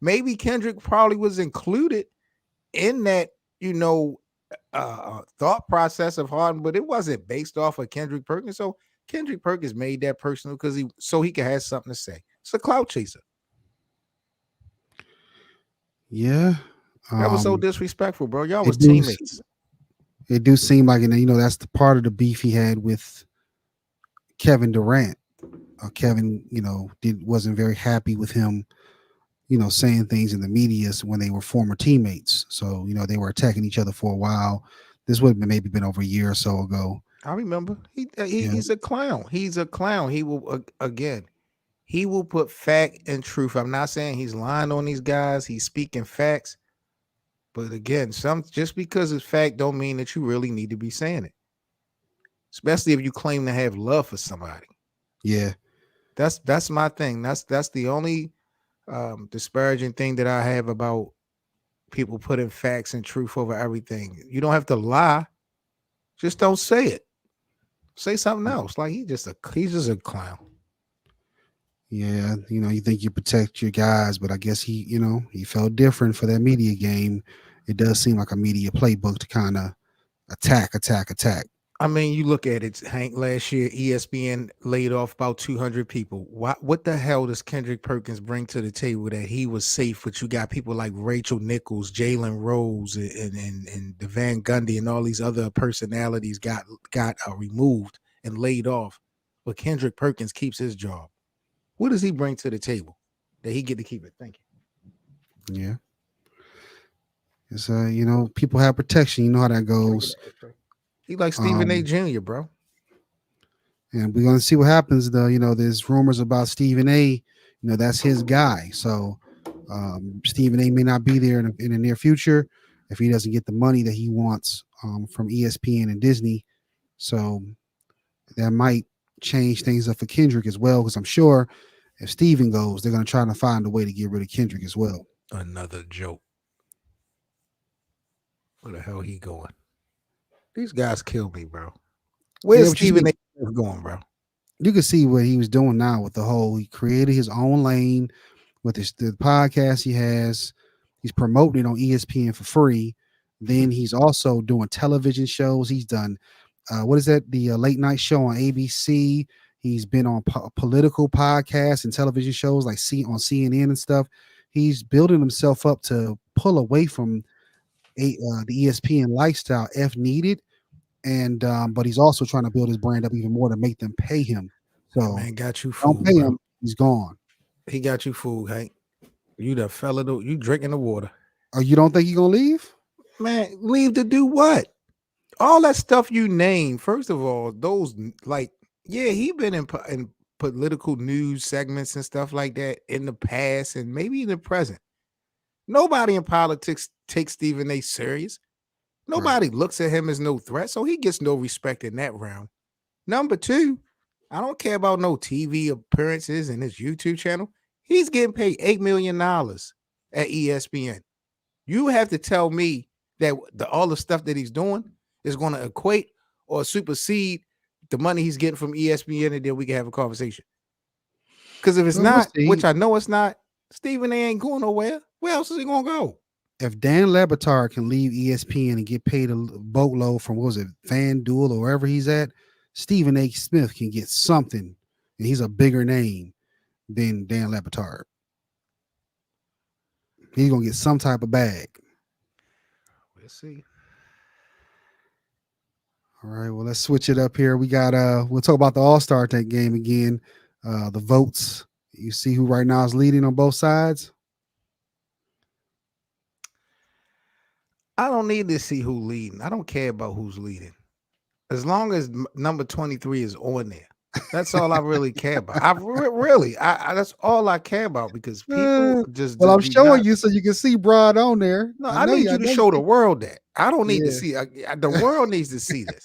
Maybe Kendrick probably was included in that, thought process of Harden, but it wasn't based off of Kendrick Perkins. So Kendrick Perkins made that personal because he could have something to say. It's a clout chaser. Yeah. That was so disrespectful, bro. Y'all was teammates. It do seem like, that's the part of the beef he had with Kevin Durant. Kevin, wasn't very happy with him, saying things in the media when they were former teammates. So, they were attacking each other for a while. This would have maybe been over a year or so ago. I remember. He's a clown. He's a clown. He will, again, he will put fact and truth. I'm not saying he's lying on these guys. He's speaking facts. But again, just because it's fact don't mean that you really need to be saying it. Especially if you claim to have love for somebody. Yeah. That's my thing. That's the only disparaging thing that I have about people putting facts and truth over everything. You don't have to lie. Just don't say it. Say something else. Like he's just a clown. Yeah, you think you protect your guys, but I guess he felt different for that media game. It does seem like a media playbook to kind of attack. I mean, you look at it, Hank, last year, ESPN laid off about 200 people. What the hell does Kendrick Perkins bring to the table that he was safe, but you got people like Rachel Nichols, Jalen Rose, and Van Gundy and all these other personalities got removed and laid off, but Kendrick Perkins keeps his job. What does he bring to the table that he get to keep it? Thank you. Yeah. It's people have protection. You know how that goes. He like Stephen A. Jr., bro. And we're gonna see what happens though. There's rumors about Stephen A. That's his guy. So Stephen A. may not be there in the near future if he doesn't get the money that he wants from ESPN and Disney. So that might change things up for Kendrick as well, because I'm sure if Steven goes, they're going to try to find a way to get rid of Kendrick as well. Another joke. Where the hell he going? These guys kill me, bro. Where's Stephen A. going, bro? You can see what he was doing now with he created his own lane with the podcast he has. He's promoting it on ESPN for free. Then he's also doing television shows. He's done the late night show on ABC. He's been on political podcasts and television shows like on CNN and stuff. He's building himself up to pull away from the ESPN lifestyle if needed, and but he's also trying to build his brand up even more to make them pay him. So man, got you fooled. Don't pay him, he's gone. He got you fooled, Hank. You the fella, you drinking the water. Oh, you don't think he's gonna leave? Man, leave to do what? All that stuff you name. First of all, those he been in political news segments and stuff like that in the past and maybe in the present. Nobody in politics takes Stephen A. serious. Nobody looks at him as no threat, so he gets no respect in that round. Number two, I don't care about no TV appearances and his YouTube channel. He's getting paid $8 million at ESPN. You have to tell me that all the stuff that he's doing is going to equate or supersede the money he's getting from ESPN, and then we can have a conversation. Because if it's not, which I know it's not, Stephen A. ain't going nowhere. Where else is he going to go? If Dan Le Batard can leave ESPN and get paid a boatload from, what was it, FanDuel or wherever he's at, Stephen A. Smith can get something, and he's a bigger name than Dan Le Batard. He's going to get some type of bag. We'll see. All right, well, let's switch it up here. We got we'll talk about the All-Star game again. The votes. You see who right now is leading on both sides? I don't need to see who's leading. I don't care about who's leading. As long as number 23 is on there. That's all I really care about. I that's all I care about, because people just. Well, I'm showing you so you can see Broad on there. No, I need you to show the world that. I don't need to see. The world needs to see this,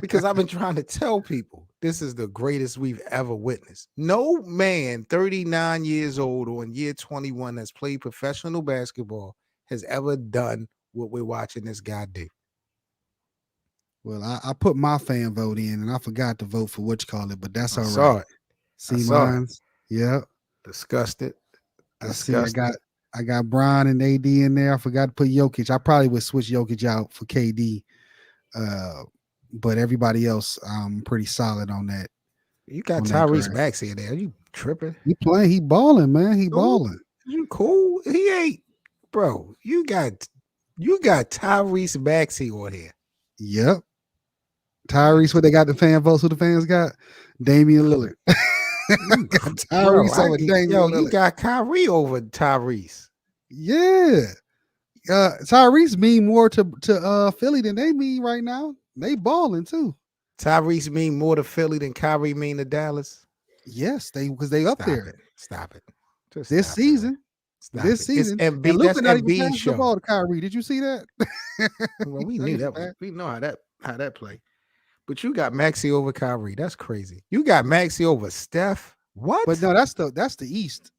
because I've been trying to tell people this is the greatest we've ever witnessed. No man 39 years old or in year 21 that's played professional basketball has ever done what we're watching this guy do. Well, I put my fan vote in, and I forgot to vote for what you call it, but that's all right. Saw it. See mine? Yeah. Disgusted. I see. I got Bron and AD in there. I forgot to put Jokic. I probably would switch Jokic out for KD, but everybody else, I'm pretty solid on that. You got Tyrese Maxey in there. Are you tripping? He playing. He balling, man. He balling. You cool? He ain't, bro. You got Tyrese Maxey on here. Yep. Tyrese, what they got the fan votes, who the fans got? Damian Lillard. Tyrese over Damian Lillard. You got Kyrie over Tyrese. Yeah. Tyrese mean more to Philly than they mean right now. They balling too. Tyrese mean more to Philly than Kyrie mean to Dallas? Yes, because they up there. Stop it. Just this season. This season. And Luka not even passed the ball to Kyrie. Did you see that? Well, we knew that. We know how that play. But you got Maxey over Kyrie. That's crazy. You got Maxey over Steph. What? But no, that's the East.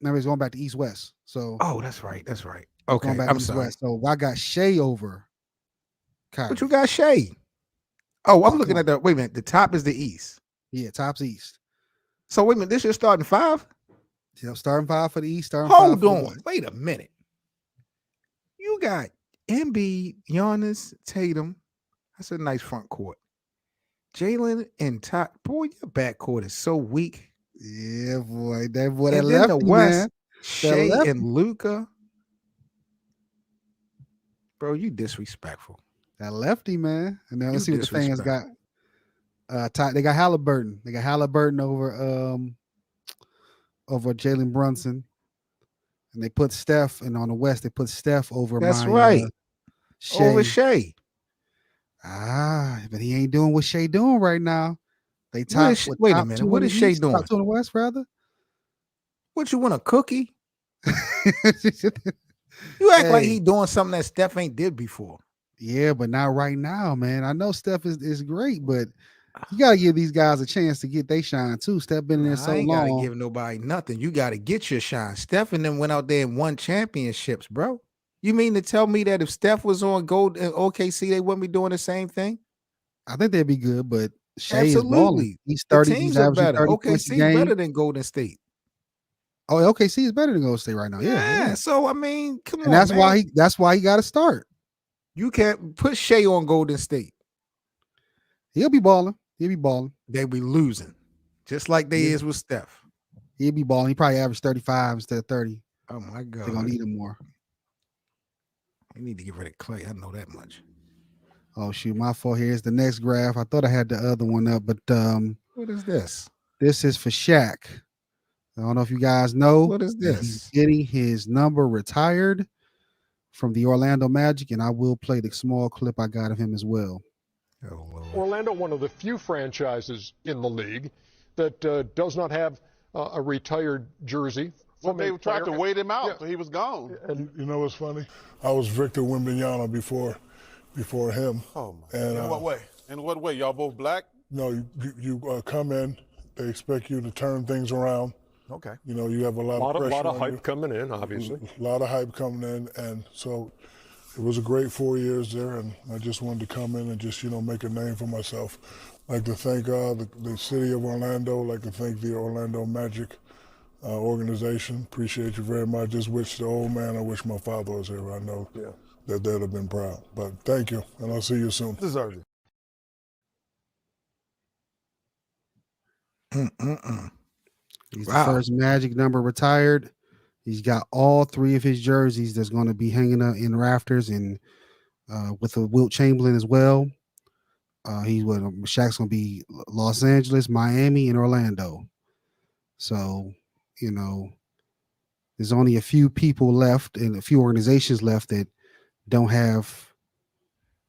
Now he's going back to East West. So that's right. Okay, going back I'm to East sorry. West. So I got Shai over Kyrie. But you got Shay. Oh, I'm looking at wait a minute. The top is the East. Yeah, top's East. So wait a minute. This is starting 5? Yeah, starting 5 for the East. Hold on. Wait a minute. You got Embiid, Giannis, Tatum. That's a nice front court. Jalen and Todd. Boy, your backcourt is so weak. Yeah, boy. That boy, that and then lefty, the West, man. Shay and Luka. Bro, you disrespectful. That lefty, man. And now let's see what the fans got. They got Halliburton. They got Halliburton over Jalen Brunson. And they put Steph, and on the West, they put Steph over Shay. Over Shay. But he ain't doing what Shay doing right now. They top. Wait a minute. What is Shay doing? Top 2 in the West, rather. What, you want a cookie? You act like he doing something that Steph ain't did before. Yeah, but not right now, man. I know Steph is great, but you gotta give these guys a chance to get their shine too. Steph been in there so long. I ain't gotta give nobody nothing. You gotta get your shine. Steph and them went out there and won championships, bro. You mean to tell me that if Steph was on gold in OKC, they wouldn't be doing the same thing? I think they'd be good, but Shay is balling. He's 30. He's averaging 30 points a game. OKC better than Golden State. Oh, OKC is better than Golden State right now. Yeah. So I mean, come on. And that's why he got to start. You can't put Shay on Golden State. He'll be balling. They'll be losing, just like they is with Steph. He'll be balling. He probably averaged 35 instead of 30. Oh my God. They're gonna need him more. They need to get rid of Clay. I know that much. Oh shoot, my fault. Here's the next graph. I thought I had the other one up, but what is this? This is for Shaq. I don't know if you guys know. What is this? He's getting his number retired from the Orlando Magic, and I will play the small clip I got of him as well. Oh, Lord. Orlando, one of the few franchises in the league that does not have a retired jersey So they tried to wait him out, so he was gone. And you know what's funny? I was Victor Wembanyama before him. Oh my! And, in what way? In what way? Y'all both black? No, you come in. They expect you to turn things around. Okay. You know, you have a lot of pressure. A lot of on hype you. coming in, obviously. A lot of hype coming in, and so it was a great 4 years there, and I just wanted to come in and just, make a name for myself. I'd like to thank the city of Orlando. I'd like to thank the Orlando Magic organization. Appreciate you very much. Just wish the old man, I wish my father was here. I know that they'd have been proud. But thank you, and I'll see you soon. Deserved it. He's the first Magic number retired. He's got all 3 of his jerseys that's going to be hanging up in rafters, and with a Wilt Chamberlain as well. Shaq's going to be Los Angeles, Miami, and Orlando. So, there's only a few people left and a few organizations left that don't have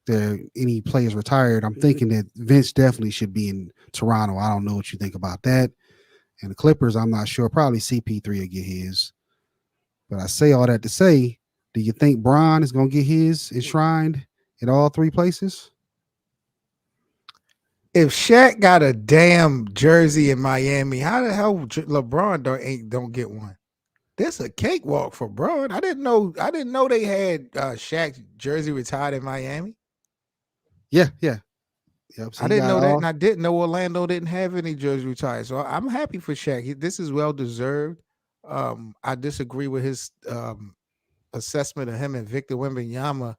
any players retired. I'm thinking that Vince definitely should be in Toronto. I don't know what you think about that. And the Clippers, I'm not sure. Probably CP3 will get his. But I say all that to say, do you think Bron is going to get his enshrined at all 3 places? If Shaq got a damn jersey in Miami, how the hell LeBron don't get one? That's a cakewalk for Bron. I didn't know they had Shaq's jersey retired in Miami. Yeah. Yep, so I didn't know that, and I didn't know Orlando didn't have any jersey retired. So I'm happy for Shaq. This is well deserved. I disagree with his assessment of him and Victor Wembanyama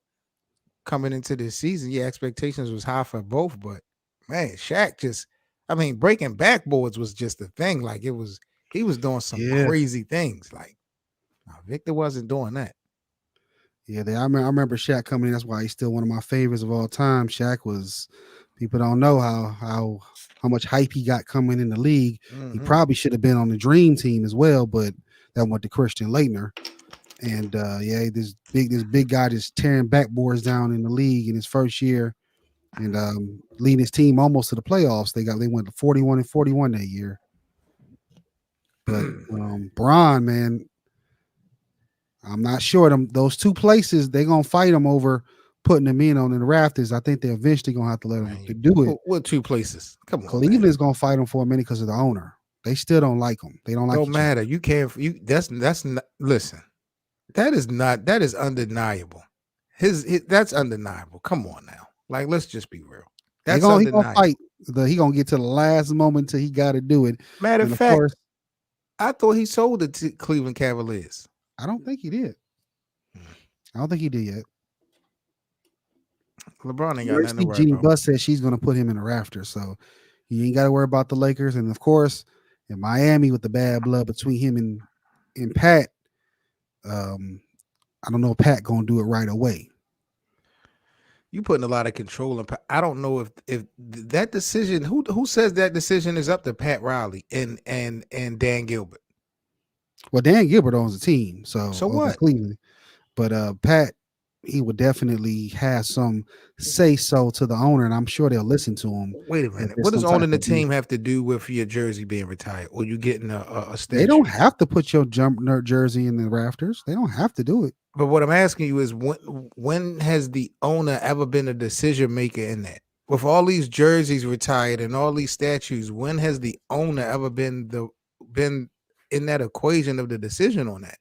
coming into this season. Yeah, expectations was high for both, but man, Shaq breaking backboards was just a thing. Like he was doing some crazy things. Like Victor wasn't doing that. Yeah, I remember Shaq coming in. That's why he's still one of my favorites of all time. Shaq was, people don't know how much hype he got coming in the league. Mm-hmm. He probably should have been on the Dream Team as well, but that went to Christian Laettner. And this big guy just tearing backboards down in the league in his first year, and leading his team almost to the playoffs. They went to 41-41 that year. But Bron, man, I'm not sure those 2 places they're gonna fight him over putting him in on the rafters. I think they're eventually gonna have to let him to do it. What 2 places? Come on, Cleveland's gonna fight him for a minute because of the owner. They still don't like him. They don't like. Don't matter. You can't. That's not. Listen, that is undeniable. That's undeniable. Come on now. Like, let's just be real. That's undeniable. He gonna fight. He gonna get to the last moment till he got to do it. Matter of fact, I thought he sold it to Cleveland Cavaliers. I don't think he did. I don't think he did yet. LeBron ain't got nothing to worry Jeannie about. Buss says she's going to put him in the rafters, so he ain't got to worry about the Lakers. And of course, in Miami with the bad blood between him and Pat, I don't know if Pat going to do it right away. You putting a lot of control in Pat. I don't know if that decision. Who says that decision is up to Pat Riley and Dan Gilbert? Well, Dan Gilbert owns the team, so what? Cleveland, but Pat, he would definitely have some say so to the owner, and I'm sure they'll listen to him. Wait a minute, what does owning the team have to do with your jersey being retired, or you getting a statue? They don't have to put your jersey in the rafters. They don't have to do it. But what I'm asking you is, when has the owner ever been a decision maker in that? With all these jerseys retired and all these statues, when has the owner ever been in that equation of the decision on that?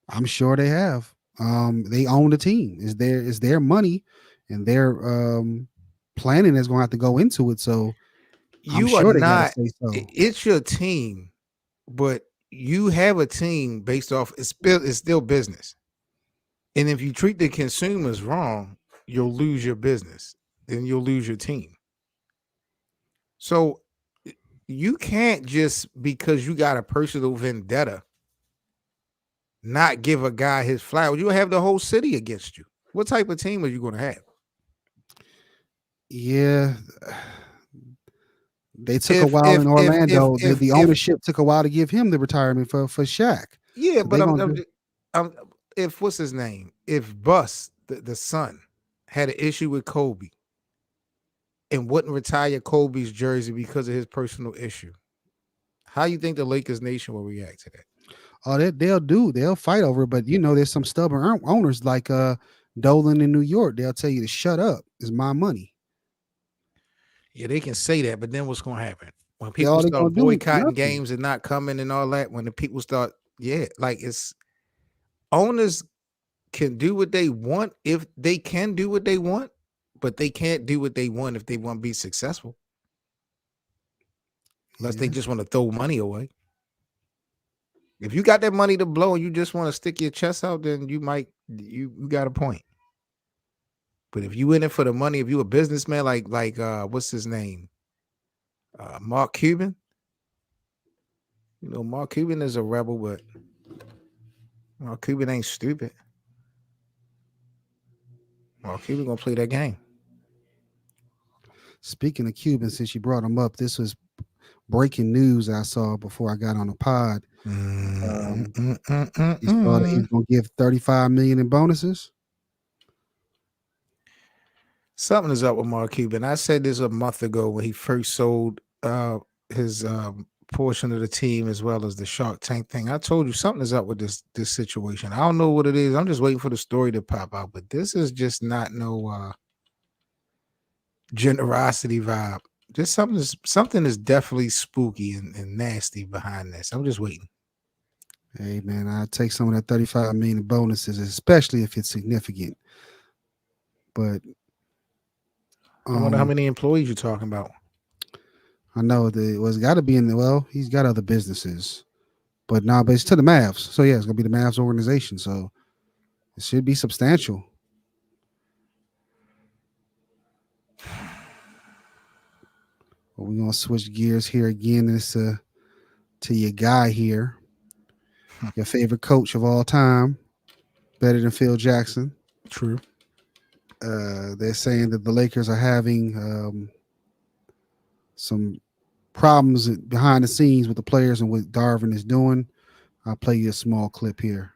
I'm sure they have. They own the team. It's their money, and their planning is going to have to go into it. So you are not. It's your team, but you have a team based off. It's still business, and if you treat the consumers wrong, you'll lose your business, then you'll lose your team. So you can't just because you got a personal vendetta not give a guy his flowers. You'll have the whole city against you. What type of team are you going to have? Yeah. They took a while in Orlando. The ownership took a while to give him the retirement for Shaq. Yeah, so but if what's his name? If Buss, the son, had an issue with Kobe and wouldn't retire Kobe's jersey because of his personal issue, how you think the Lakers nation will react to that? Oh, they'll fight over it, but there's some stubborn owners like Dolan in New York. They'll tell you to shut up. It's my money. Yeah, they can say that, but then what's going to happen when all people they start gonna do is boycotting nothing. games and not coming and all that? When the people start, like it's owners can do what they want if they can do what they want, but they can't do what they want if they want to be successful. Unless they just want to throw money away. If you got that money to blow and you just want to stick your chest out, then you got a point. But if you in it for the money, if you a businessman like what's his name? Mark Cuban. Mark Cuban is a rebel, but Mark Cuban ain't stupid. Mark Cuban gonna play that game. Speaking of Cuban, since you brought him up, this was breaking news I saw before I got on the pod. You saw that he's gonna give $35 million in bonuses. Something is up with Mark Cuban. I said this a month ago when he first sold his portion of the team as well as the Shark Tank thing. I told you something is up with this situation. I don't know what it is. I'm just waiting for the story to pop out, but this is just not no generosity vibe. Just something is definitely spooky and nasty behind this. I'm just waiting. Hey man, I'll take some of that $35 million in bonuses, especially if it's significant. But I wonder how many employees you're talking about. I know it's got to be he's got other businesses, but it's to the Mavs. So yeah, it's gonna be the Mavs organization. So it should be substantial. But we're gonna switch gears here again. It's to your guy here, your favorite coach of all time, better than Phil Jackson. True. They're saying that the Lakers are having some problems behind the scenes with the players and what Darvin is doing. I'll play you a small clip here.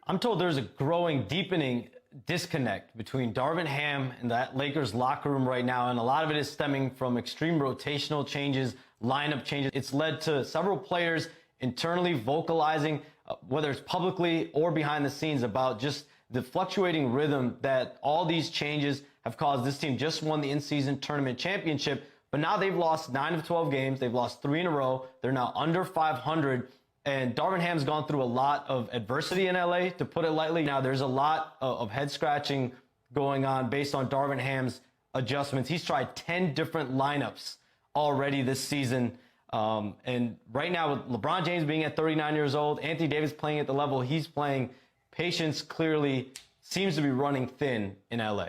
I'm told there's a growing, deepening disconnect between Darvin Ham and that Lakers locker room right now, and a lot of it is stemming from extreme rotational changes, lineup changes. It's led to several players internally vocalizing, whether it's publicly or behind the scenes, about just the fluctuating rhythm that all these changes have caused. This team just won the in-season tournament championship, but now they've lost 9 of 12 games. They've lost 3 in a row. They're now under 500. And Darvin Ham's gone through a lot of adversity in LA, to put it lightly. Now, there's a lot of head scratching going on based on Darvin Ham's adjustments. He's tried 10 different lineups already this season. And right now, with LeBron James being at 39 years old, Anthony Davis playing at the level he's playing, patience clearly seems to be running thin in LA.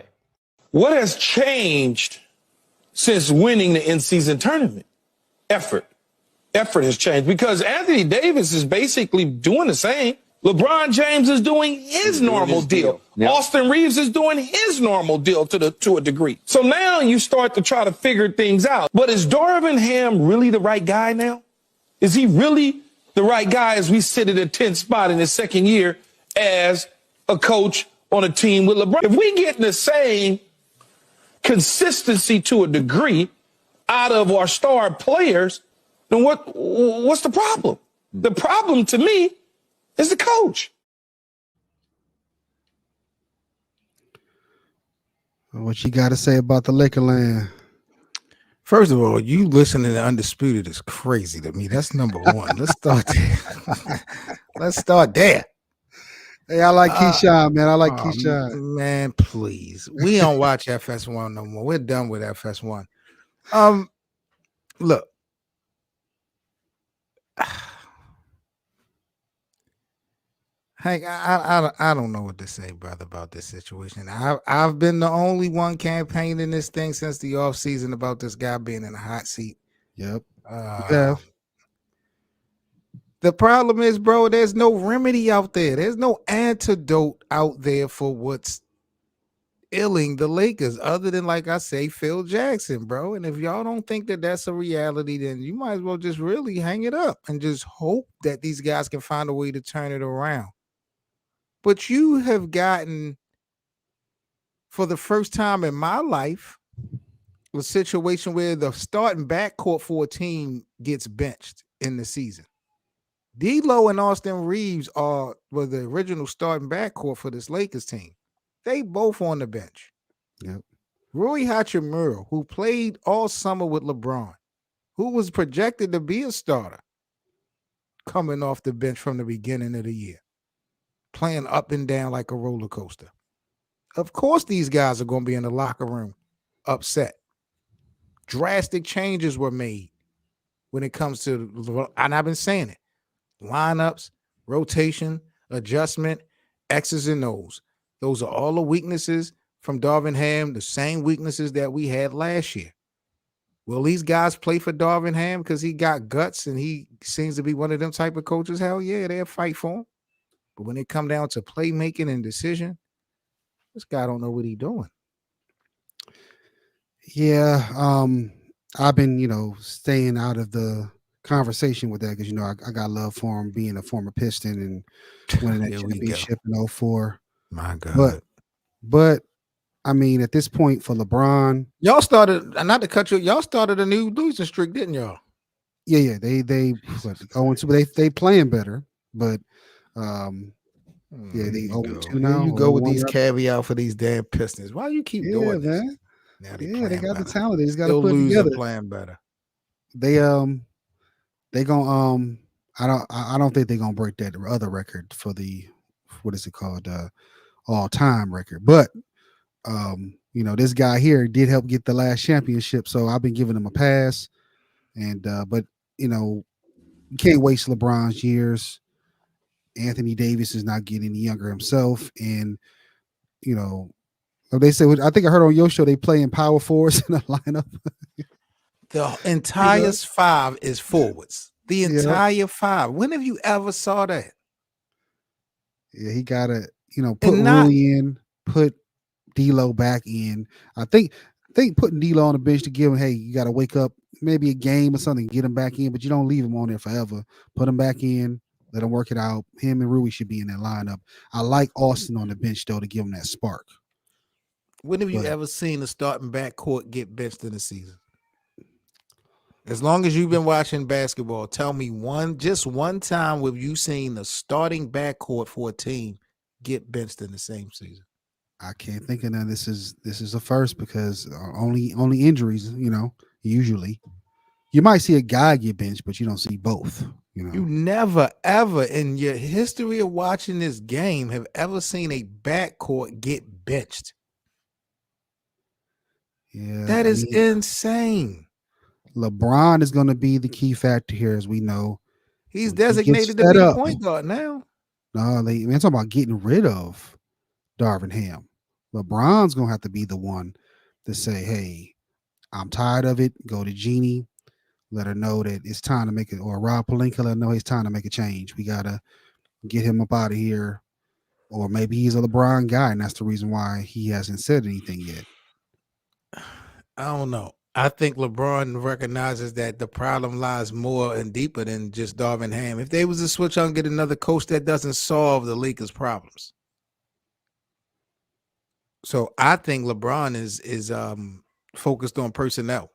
What has changed since winning the in-season tournament? Effort. Effort has changed because Anthony Davis is basically doing the same. LeBron James is doing his normal deal. Yep. Austin Reeves is doing his normal deal to a degree. So now you start to try to figure things out. But is Darvin Ham really the right guy now? Is he really the right guy as we sit at a 10th spot in his second year as a coach on a team with LeBron? If we get the same consistency to a degree out of our star players, then what's the problem? The problem to me is the coach. What you got to say about the Lakerland? First of all, you listening to Undisputed is crazy to me. That's number one. Let's start there. Let's start there. Hey, I like Keyshawn, man. I like Keyshawn. Man, please. We don't watch FS1 no more. We're done with FS1. Look. Hank, I don't know what to say, brother, about this situation. I've been the only one campaigning this thing since the offseason about this guy being in a hot seat. Yep. The problem is, bro, there's no remedy out there. There's no antidote out there for what's illing the Lakers other than, like I say, Phil Jackson, bro. And if y'all don't think that that's a reality, then you might as well just really hang it up and just hope that these guys can find a way to turn it around. But you have gotten, for the first time in my life, a situation where the starting backcourt for a team gets benched in the season. D'Lo and Austin Reeves were the original starting backcourt for this Lakers team. They both on the bench. Yep. Rui Hachimura, who played all summer with LeBron, who was projected to be a starter, coming off the bench from the beginning of the year, playing up and down like a roller coaster. Of course, these guys are going to be in the locker room upset. Drastic changes were made when it comes to, and I've been saying it, lineups, rotation, adjustment, X's and O's. Those are all the weaknesses from Darvin Ham, the same weaknesses that we had last year. Will these guys play for Darvin Ham because he got guts and he seems to be one of them type of coaches? Hell yeah, they'll fight for him. But when it come down to playmaking and decision, this guy don't know what he's doing. Yeah, I've been, staying out of the conversation with that because, I got love for him being a former Piston and winning that championship in 2004. My God. But I mean, at this point for LeBron, y'all started, not to cut you, y'all started a new losing streak, didn't y'all? Yeah, they going to, but they playing better, but yeah, they 0-2 now. You go with these caveats for these damn Pistons. Why you keep doing this? Man. Now They got better. the talent. They just got to Still put it losing, together. playing better. They gonna I don't think they're gonna break that other record for the what is it called all-time record, but this guy here did help get the last championship, so I've been giving him a pass. And but you can't waste LeBron's years. Anthony Davis is not getting any younger himself, and they say, I think I heard on your show they play in power forwards in the lineup. The entire five is forwards. The entire five. When have you ever saw that? Yeah, he gotta put Rui in, put D'Lo back in. I think putting D'Lo on the bench to give him, hey, you got to wake up, maybe a game or something, get him back in, but you don't leave him on there forever. Put him back in, let him work it out. Him and Rui should be in that lineup. I like Austin on the bench though to give him that spark. When have you ever seen a starting backcourt get benched in the season? As long as you've been watching basketball, tell me just one time have you seen the starting backcourt for a team get benched in the same season? I can't think of that. This is a first because only injuries, usually. You might see a guy get benched, but you don't see both. You never, ever in your history of watching this game have ever seen a backcourt get benched. Yeah, that is insane. LeBron is going to be the key factor here, as we know. He's designated to be the point guard now. No, I'm talking about getting rid of Darvin Ham. LeBron's going to have to be the one to say, hey, I'm tired of it. Go to Jeannie. Let her know that it's time to make it, or Rob Pelinka, let her know it's time to make a change. We got to get him up out of here. Or maybe he's a LeBron guy, and that's the reason why he hasn't said anything yet. I don't know. I think LeBron recognizes that the problem lies more and deeper than just Darvin Ham. If they was to switch out and get another coach, that doesn't solve the Lakers' problems. So I think LeBron is focused on personnel.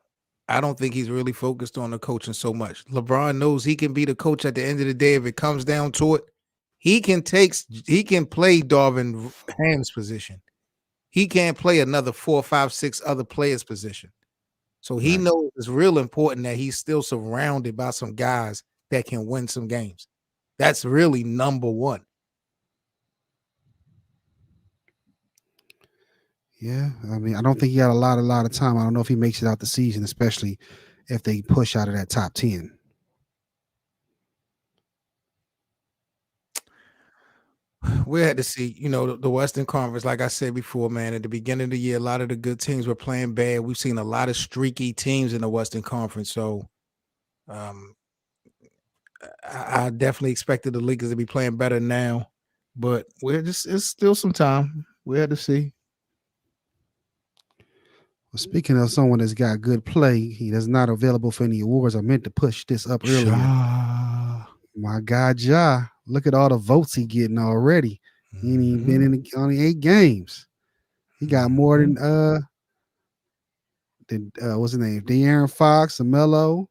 I don't think he's really focused on the coaching so much. LeBron knows he can be the coach at the end of the day if it comes down to it. He can play Darvin Ham's position. He can't play another 4, 5, 6 other players' position. So he knows it's real important that he's still surrounded by some guys that can win some games. That's really number one. Yeah, I mean, I don't think he got a lot of time. I don't know if he makes it out the season, especially if they push out of that top 10. We had to see, the Western Conference, like I said before, man, at the beginning of the year, a lot of the good teams were playing bad. We've seen a lot of streaky teams in the Western Conference. So I definitely expected the Lakers to be playing better now, but it's still some time. We had to see. Well, speaking of someone that's got good play, he is not available for any awards. I meant to push this up earlier. My guy, Ja. Look at all the votes he getting already. He ain't even been in only 8 games. He got more than what's his name? De'Aaron Fox, Melo,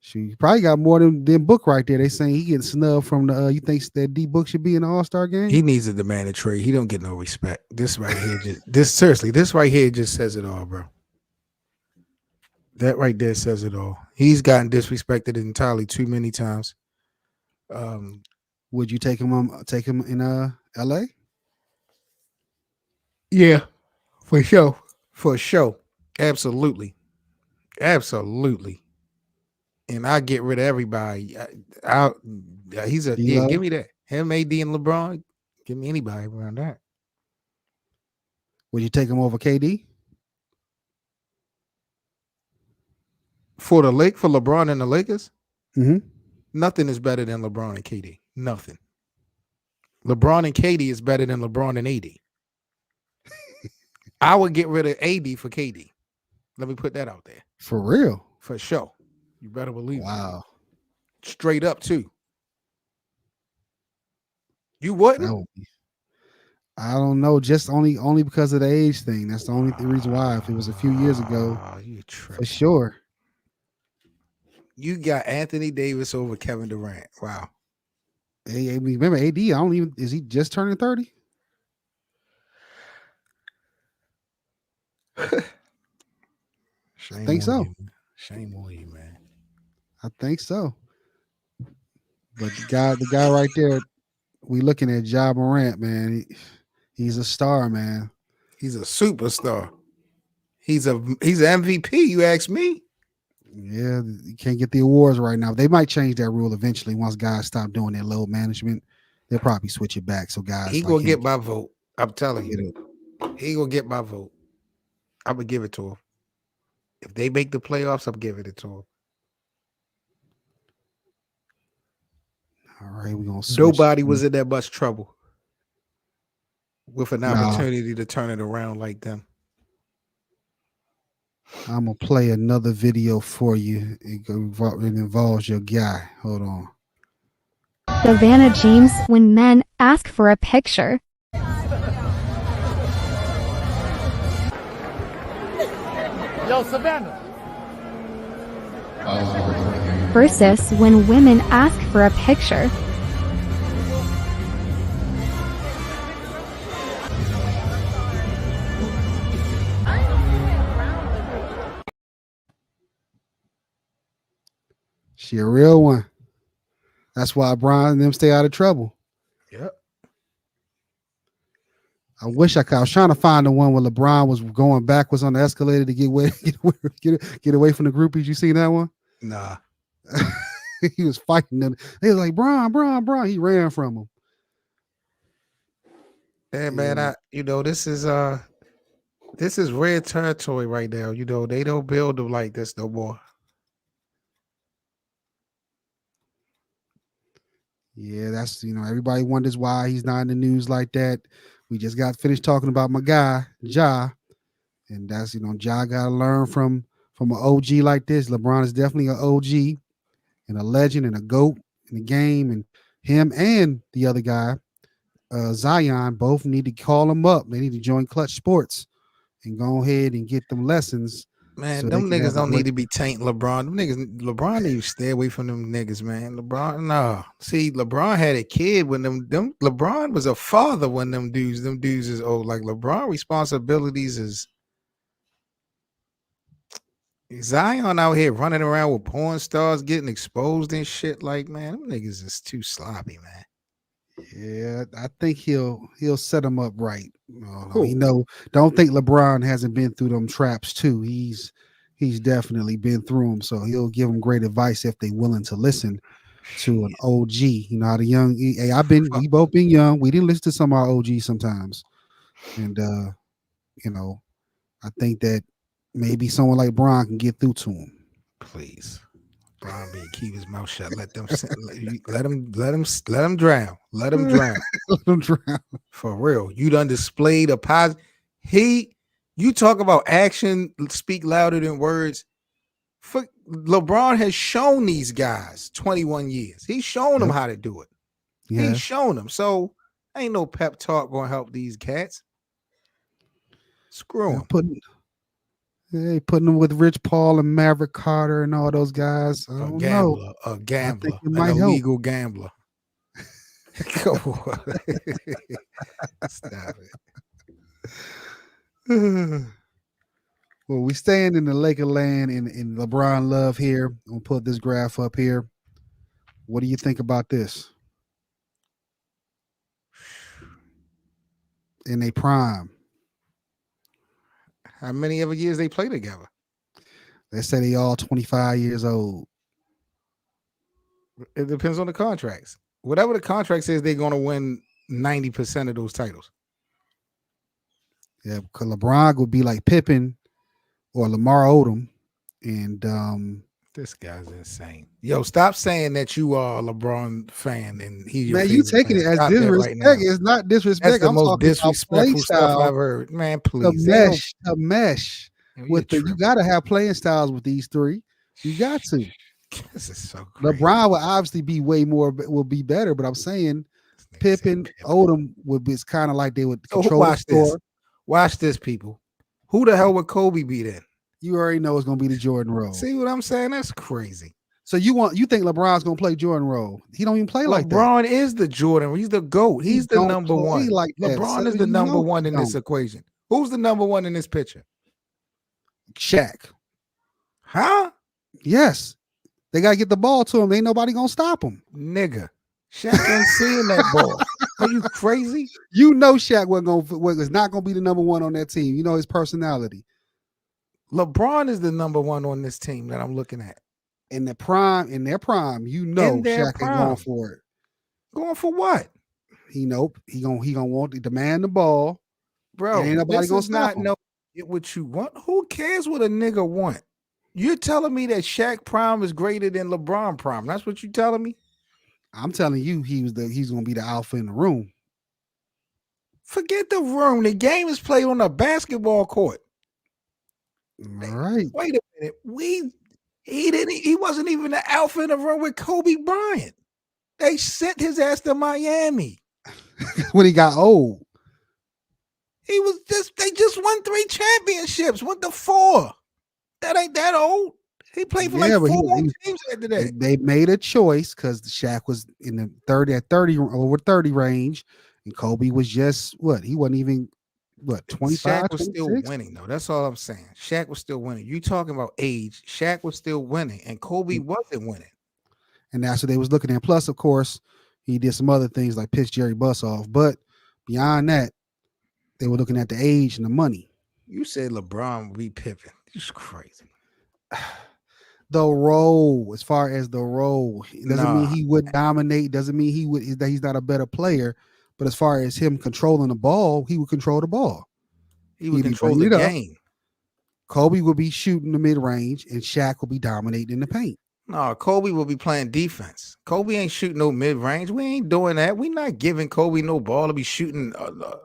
She probably got more than Book right there. They saying he getting snubbed from the. You think that D Book should be in the All-Star game? He needs to demand a trade. He don't get no respect. This right here, this right here just says it all, bro. That right there says it all. He's gotten disrespected entirely too many times. Would you take him in LA? Yeah, for sure. For sure. Absolutely. And I get rid of everybody. Give me that. Him, AD, and LeBron. Give me anybody around that. Would you take him over KD? For LeBron and the Lakers? Mm-hmm. Nothing is better than LeBron and KD. Nothing. LeBron and KD is better than LeBron and AD. I would get rid of AD for KD. Let me put that out there. For real? For sure. You better believe it. Wow. Straight up, too. You wouldn't? No. I don't know. Just only because of the age thing. That's the only reason why. If it was a few years ago, for sure. You got Anthony Davis over Kevin Durant. Wow. Hey, remember AD? Is he just turning 30? I think so. Shame on you, man. I think so. But the guy right there, we looking at Ja Morant, man. He's a star, man. He's a superstar. He's an MVP. You ask me. Yeah, you can't get the awards right now. They might change that rule eventually once guys stop doing their load management. They'll probably switch it back. So guys, he gonna get my vote. I'm telling you, he gonna get my vote. I'm gonna give it to him. If they make the playoffs, I'm giving it to him. All right, we're gonna switch. Nobody was in that much trouble with an opportunity to turn it around like them. I'm gonna play another video for you. It involves your guy. Hold on. Savannah James when men ask for a picture. Yo, Savannah. Versus when women ask for a picture. She a real one. That's why Brian and them stay out of trouble. Yep. I wish I was trying to find the one where LeBron was going backwards on the escalator to get away from the groupies. You seen that one? Nah. He was fighting them. They was like, Bron. He ran from them. Hey man, this is rare territory right now. They don't build them like this no more. Yeah, that's everybody wonders why he's not in the news like that. We just got finished talking about my guy, Ja. And that's Ja gotta learn from an OG like this. LeBron is definitely an OG and a legend and a GOAT in the game. And him and the other guy, Zion, both need to call him up. They need to join Clutch Sports and go ahead and get them lessons. Man, them niggas don't need to be tainting LeBron. LeBron need to stay away from them niggas, man. LeBron, no. See, LeBron had a kid when them LeBron was a father when them dudes is old. Like LeBron responsibilities is Zion out here running around with porn stars getting exposed and shit. Like, man, them niggas is too sloppy, man. Yeah, I think he'll set him up right. Don't think LeBron hasn't been through them traps too. He's definitely been through them, so he'll give them great advice if they willing to listen to an OG. How the young. Hey, we both been young. We didn't listen to some of our OGs sometimes, and I think that maybe someone like Bron can get through to him. Please. Bron keep his mouth shut. Let him drown. Let him drown. Let him drown. For real. You done displayed a positive. You talk about action speak louder than words. LeBron has shown these guys 21 years. He's shown them how to do it. Yeah. He's shown them. So ain't no pep talk gonna help these cats. Screw them. They putting him with Rich Paul and Maverick Carter and all those guys. I don't know. A gambler, I think it an might help. illegal gambler. Go on. Stop it. Well, we staying in the Laker land in LeBron love here. I'm gonna put this graph up here. What do you think about this? In a prime. How many ever years they play together? They say they all 25 years old. It depends on the contracts. Whatever the contract says, they're going to win 90% of those titles. Yeah, because LeBron would be like Pippen or Lamar Odom. And this guy's insane. Yo, stop saying that you are a LeBron fan and he's your man, you favorite taking fan. it as Stop that disrespect. right now. It's not disrespect. That's the I'm most talking about disrespectful play stuff style. I've heard. Man, please. The mesh with the, you got to have playing styles with these three. You got to. This is so crazy. LeBron will obviously be will be better, but I'm saying Pippen, Odom would be. It's kind of like they would control the score. Watch this, people. Who the hell would Kobe be then? You already know it's going to be the Jordan role. See what I'm saying? That's crazy. So you think LeBron's going to play Jordan role? He don't even play like that. LeBron is the Jordan. He's the GOAT. He's the number one. Like LeBron is the number one in this equation. Who's the number one in this picture? Shaq. Huh? Yes. They got to get the ball to him. Ain't nobody going to stop him. Nigga. Shaq ain't seeing that ball. Are you crazy? You know Shaq was not going to be the number one on that team. You know his personality. LeBron is the number one on this team that I'm looking at. In their prime, you know Shaq is going for it. Going for what? He gonna want to demand the ball. Bro, ain't nobody gonna stop him. Get what you want. Who cares what a nigga want? You're telling me that Shaq prime is greater than LeBron prime. That's what you're telling me? I'm telling you, he's gonna be the alpha in the room. Forget the room. The game is played on a basketball court. All right. Wait a minute. He wasn't even the alpha in the room with Kobe Bryant. They sent his ass to Miami. When he got old. They just won 3 championships. What the 4? That ain't that old. He played for like 4 teams after that. They made a choice because Shaq was in the over 30 range, and Kobe was just what? He wasn't even 25. Shaq was 26? still winning, though. That's all I'm saying. Shaq was still winning. You talking about age? Shaq was still winning, and Kobe wasn't winning. And that's what they was looking at. Plus, of course, he did some other things like piss Jerry Buss off. But beyond that, they were looking at the age and the money. You said LeBron would be Pippen. It's crazy. The role, as far as the role, it doesn't mean he would dominate. Doesn't mean he's not a better player. But as far as him controlling the ball, he would control the ball. He would control the game. Kobe would be shooting the mid range, and Shaq would be dominating in the paint. No, Kobe will be playing defense. Kobe ain't shooting no mid range. We ain't doing that. We not giving Kobe no ball to be shooting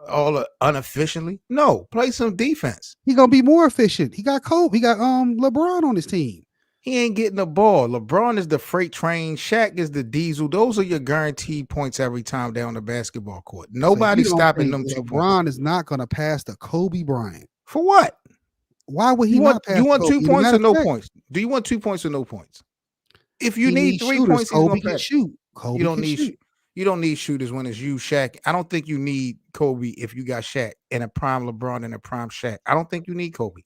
all unefficiently. No, play some defense. He gonna be more efficient. He got Kobe. He got LeBron on his team. He ain't getting the ball. LeBron is the freight train. Shaq is the diesel. Those are your guaranteed points every time down the basketball court. Nobody's stopping them 2 points. LeBron is not going to pass to Kobe Bryant. For what? Why would he not pass? You want Kobe? 2 points or no points? Do you want 2 points or no points? If you need 3 points, Kobe can shoot. You don't need You don't need shooters when it's you, Shaq. I don't think you need Kobe if you got Shaq and a prime LeBron and a prime Shaq. I don't think you need Kobe.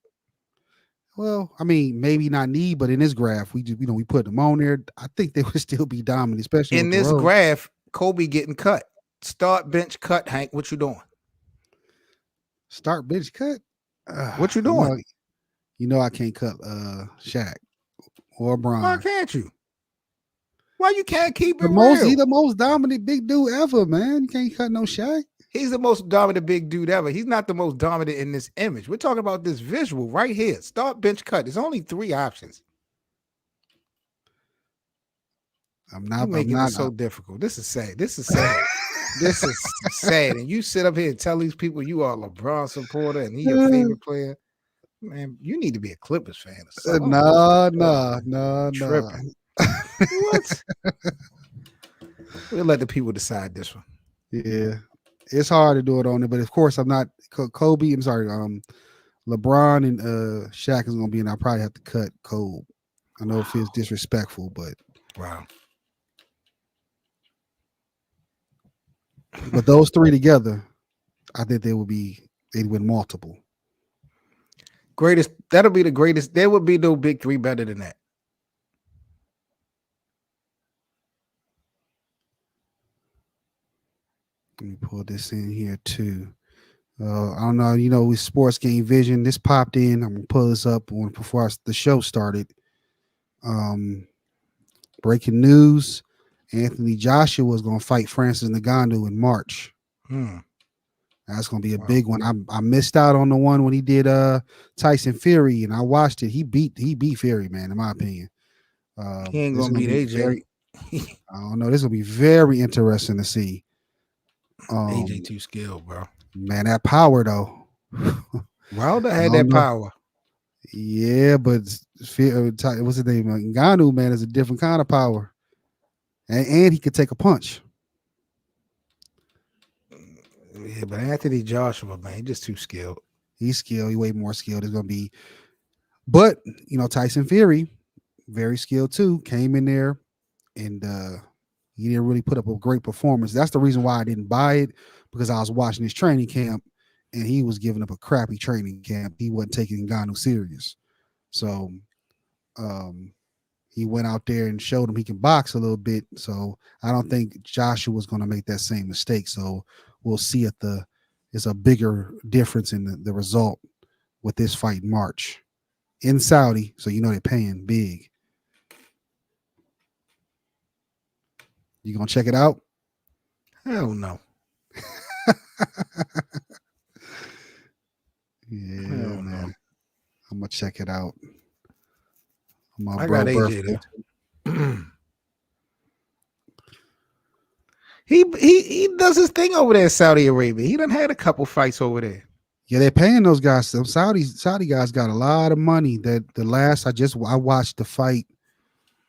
Well, I mean, maybe not need, but in this graph, we put them on there. I think they would still be dominant, especially in this graph. Kobe getting cut. Start, bench, cut. Hank, what you doing? Start, bench, cut. What you doing? You know I can't cut Shaq or Bron. Why can't you? Why you can't keep it He's the most dominant big dude ever, man. You can't cut no Shaq. He's the most dominant big dude ever. He's not the most dominant in this image. We're talking about this visual right here. Start, bench, cut. There's only 3 options. I'm not making it so difficult. This is sad. This is sad. This is sad. And you sit up here and tell these people you are a LeBron supporter and he's your favorite player. Man, you need to be a Clippers fan or something. No. Tripping. What? We'll let the people decide this one. Yeah. It's hard to do it on it, but of course I'm not Kobe. I'm sorry. LeBron and Shaq is gonna be, and I'll probably have to cut Cole. I know it feels disrespectful, but wow. But those three together, I think they'd win multiple. Greatest, that'll be the greatest. There would be no big three better than that. Let me pull this in here too. I don't know, with Sports Game Vision, this popped in. I'm gonna pull this up before the show started. Breaking news: Anthony Joshua is gonna fight Francis Ngannou in March. That's gonna be a big one. I missed out on the one when he did Tyson Fury, and I watched it. He beat Fury, man, in my opinion. He ain't gonna beat AJ. I don't know. This will be very interesting to see. AJ too skilled, bro. Man, that power though. Wilder had that power. Yeah, but what's his name? Ngannou, man, is a different kind of power, and he could take a punch. Yeah, but Anthony Joshua, man, he's just too skilled. He's skilled. He's way more skilled. It's gonna be, but Tyson Fury, very skilled too. Came in there, and he didn't really put up a great performance. That's the reason why I didn't buy it, because I was watching his training camp, and he was giving up a crappy training camp. He wasn't taking Ngannou serious, so he went out there and showed him he can box a little bit. So I don't think Joshua was going to make that same mistake. So we'll see it's a bigger difference in the result with this fight in March in Saudi. So they're paying big. You gonna check it out? Hell no. Yeah, man. I'm gonna check it out. I got AJ there. He does his thing over there in Saudi Arabia. He done had a couple fights over there. Yeah, they're paying those guys. Some Saudi guys got a lot of money. That I watched the fight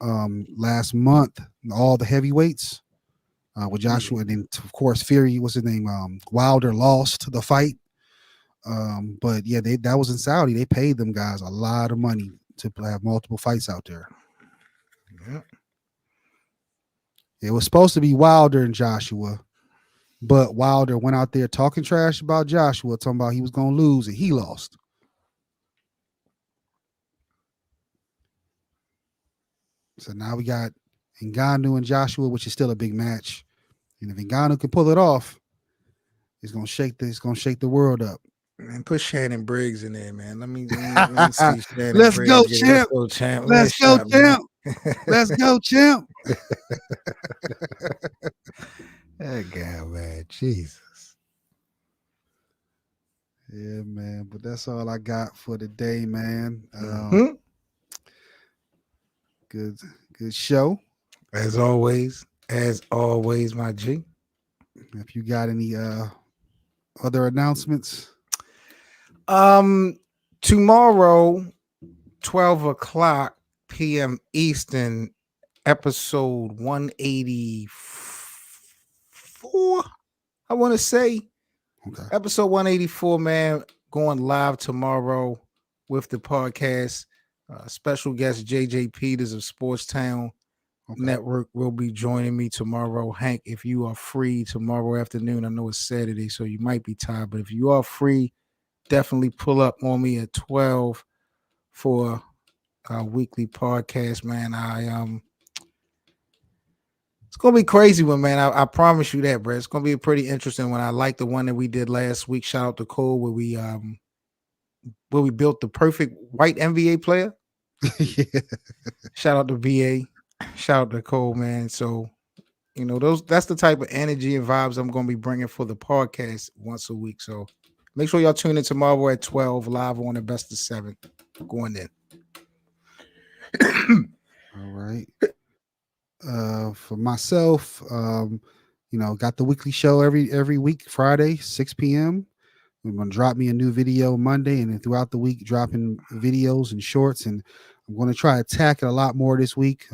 last month, all the heavyweights with Joshua, and then of course Fury, what's his name? Wilder lost the fight. But yeah, that was in Saudi. They paid them guys a lot of money to have multiple fights out there. Yeah. It was supposed to be Wilder and Joshua, but Wilder went out there talking trash about Joshua, talking about he was going to lose, and he lost. So now we got Ngannou and Joshua, which is still a big match. And if Ngannou can pull it off, it's gonna shake the world up. Man, put Shannon Briggs in there, man. Let me see Shannon Let's Briggs. go, champ. Let's go, champ. Let's go, champ. That guy, man. Jesus. Yeah, man. But that's all I got for today, man. Good show. As always, my G. If you got any other announcements. Tomorrow, 12:00 p.m. Eastern, episode 184. I want to say. Okay. Episode 184, man, going live tomorrow with the podcast. Special guest JJ Peters of Sportstown Network will be joining me tomorrow. Hank, if you are free tomorrow afternoon, I know it's Saturday, so you might be tired, but if you are free, definitely pull up on me at 12 for our weekly podcast, man. It's gonna be crazy one, man. I promise you that, bro. It's gonna be a pretty interesting one. I like the one that we did last week. Shout out to Cole, where we built the perfect white NBA player. Yeah. Shout out to VA. Shout out to Cole, man. So, that's the type of energy and vibes I'm gonna be bringing for the podcast once a week. So make sure y'all tune in tomorrow at 12 live on the Best of 7. Going in. All right. For myself, got the weekly show every week, Friday, 6 p.m. I'm going to drop me a new video Monday, and then throughout the week, dropping videos and shorts. And I'm going to try to tackle a lot more this week.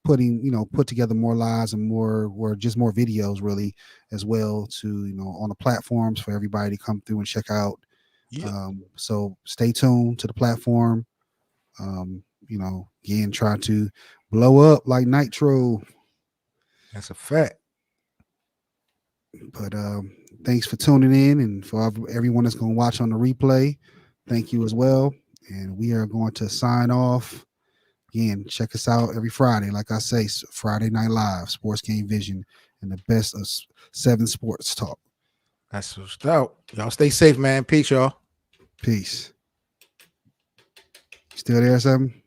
Put together more lives and more videos really as well to, on the platforms for everybody to come through and check out. So stay tuned to the platform. Again, try to blow up like Nitro. That's a fact. But thanks for tuning in, and for everyone that's going to watch on the replay, thank you as well. And we are going to sign off. Again, check us out every Friday. Like I say, Friday Night Live, Sports Game Vision, and the best of 7 sports talk. That's what's out. Y'all stay safe, man. Peace, y'all. Peace. Still there, 7?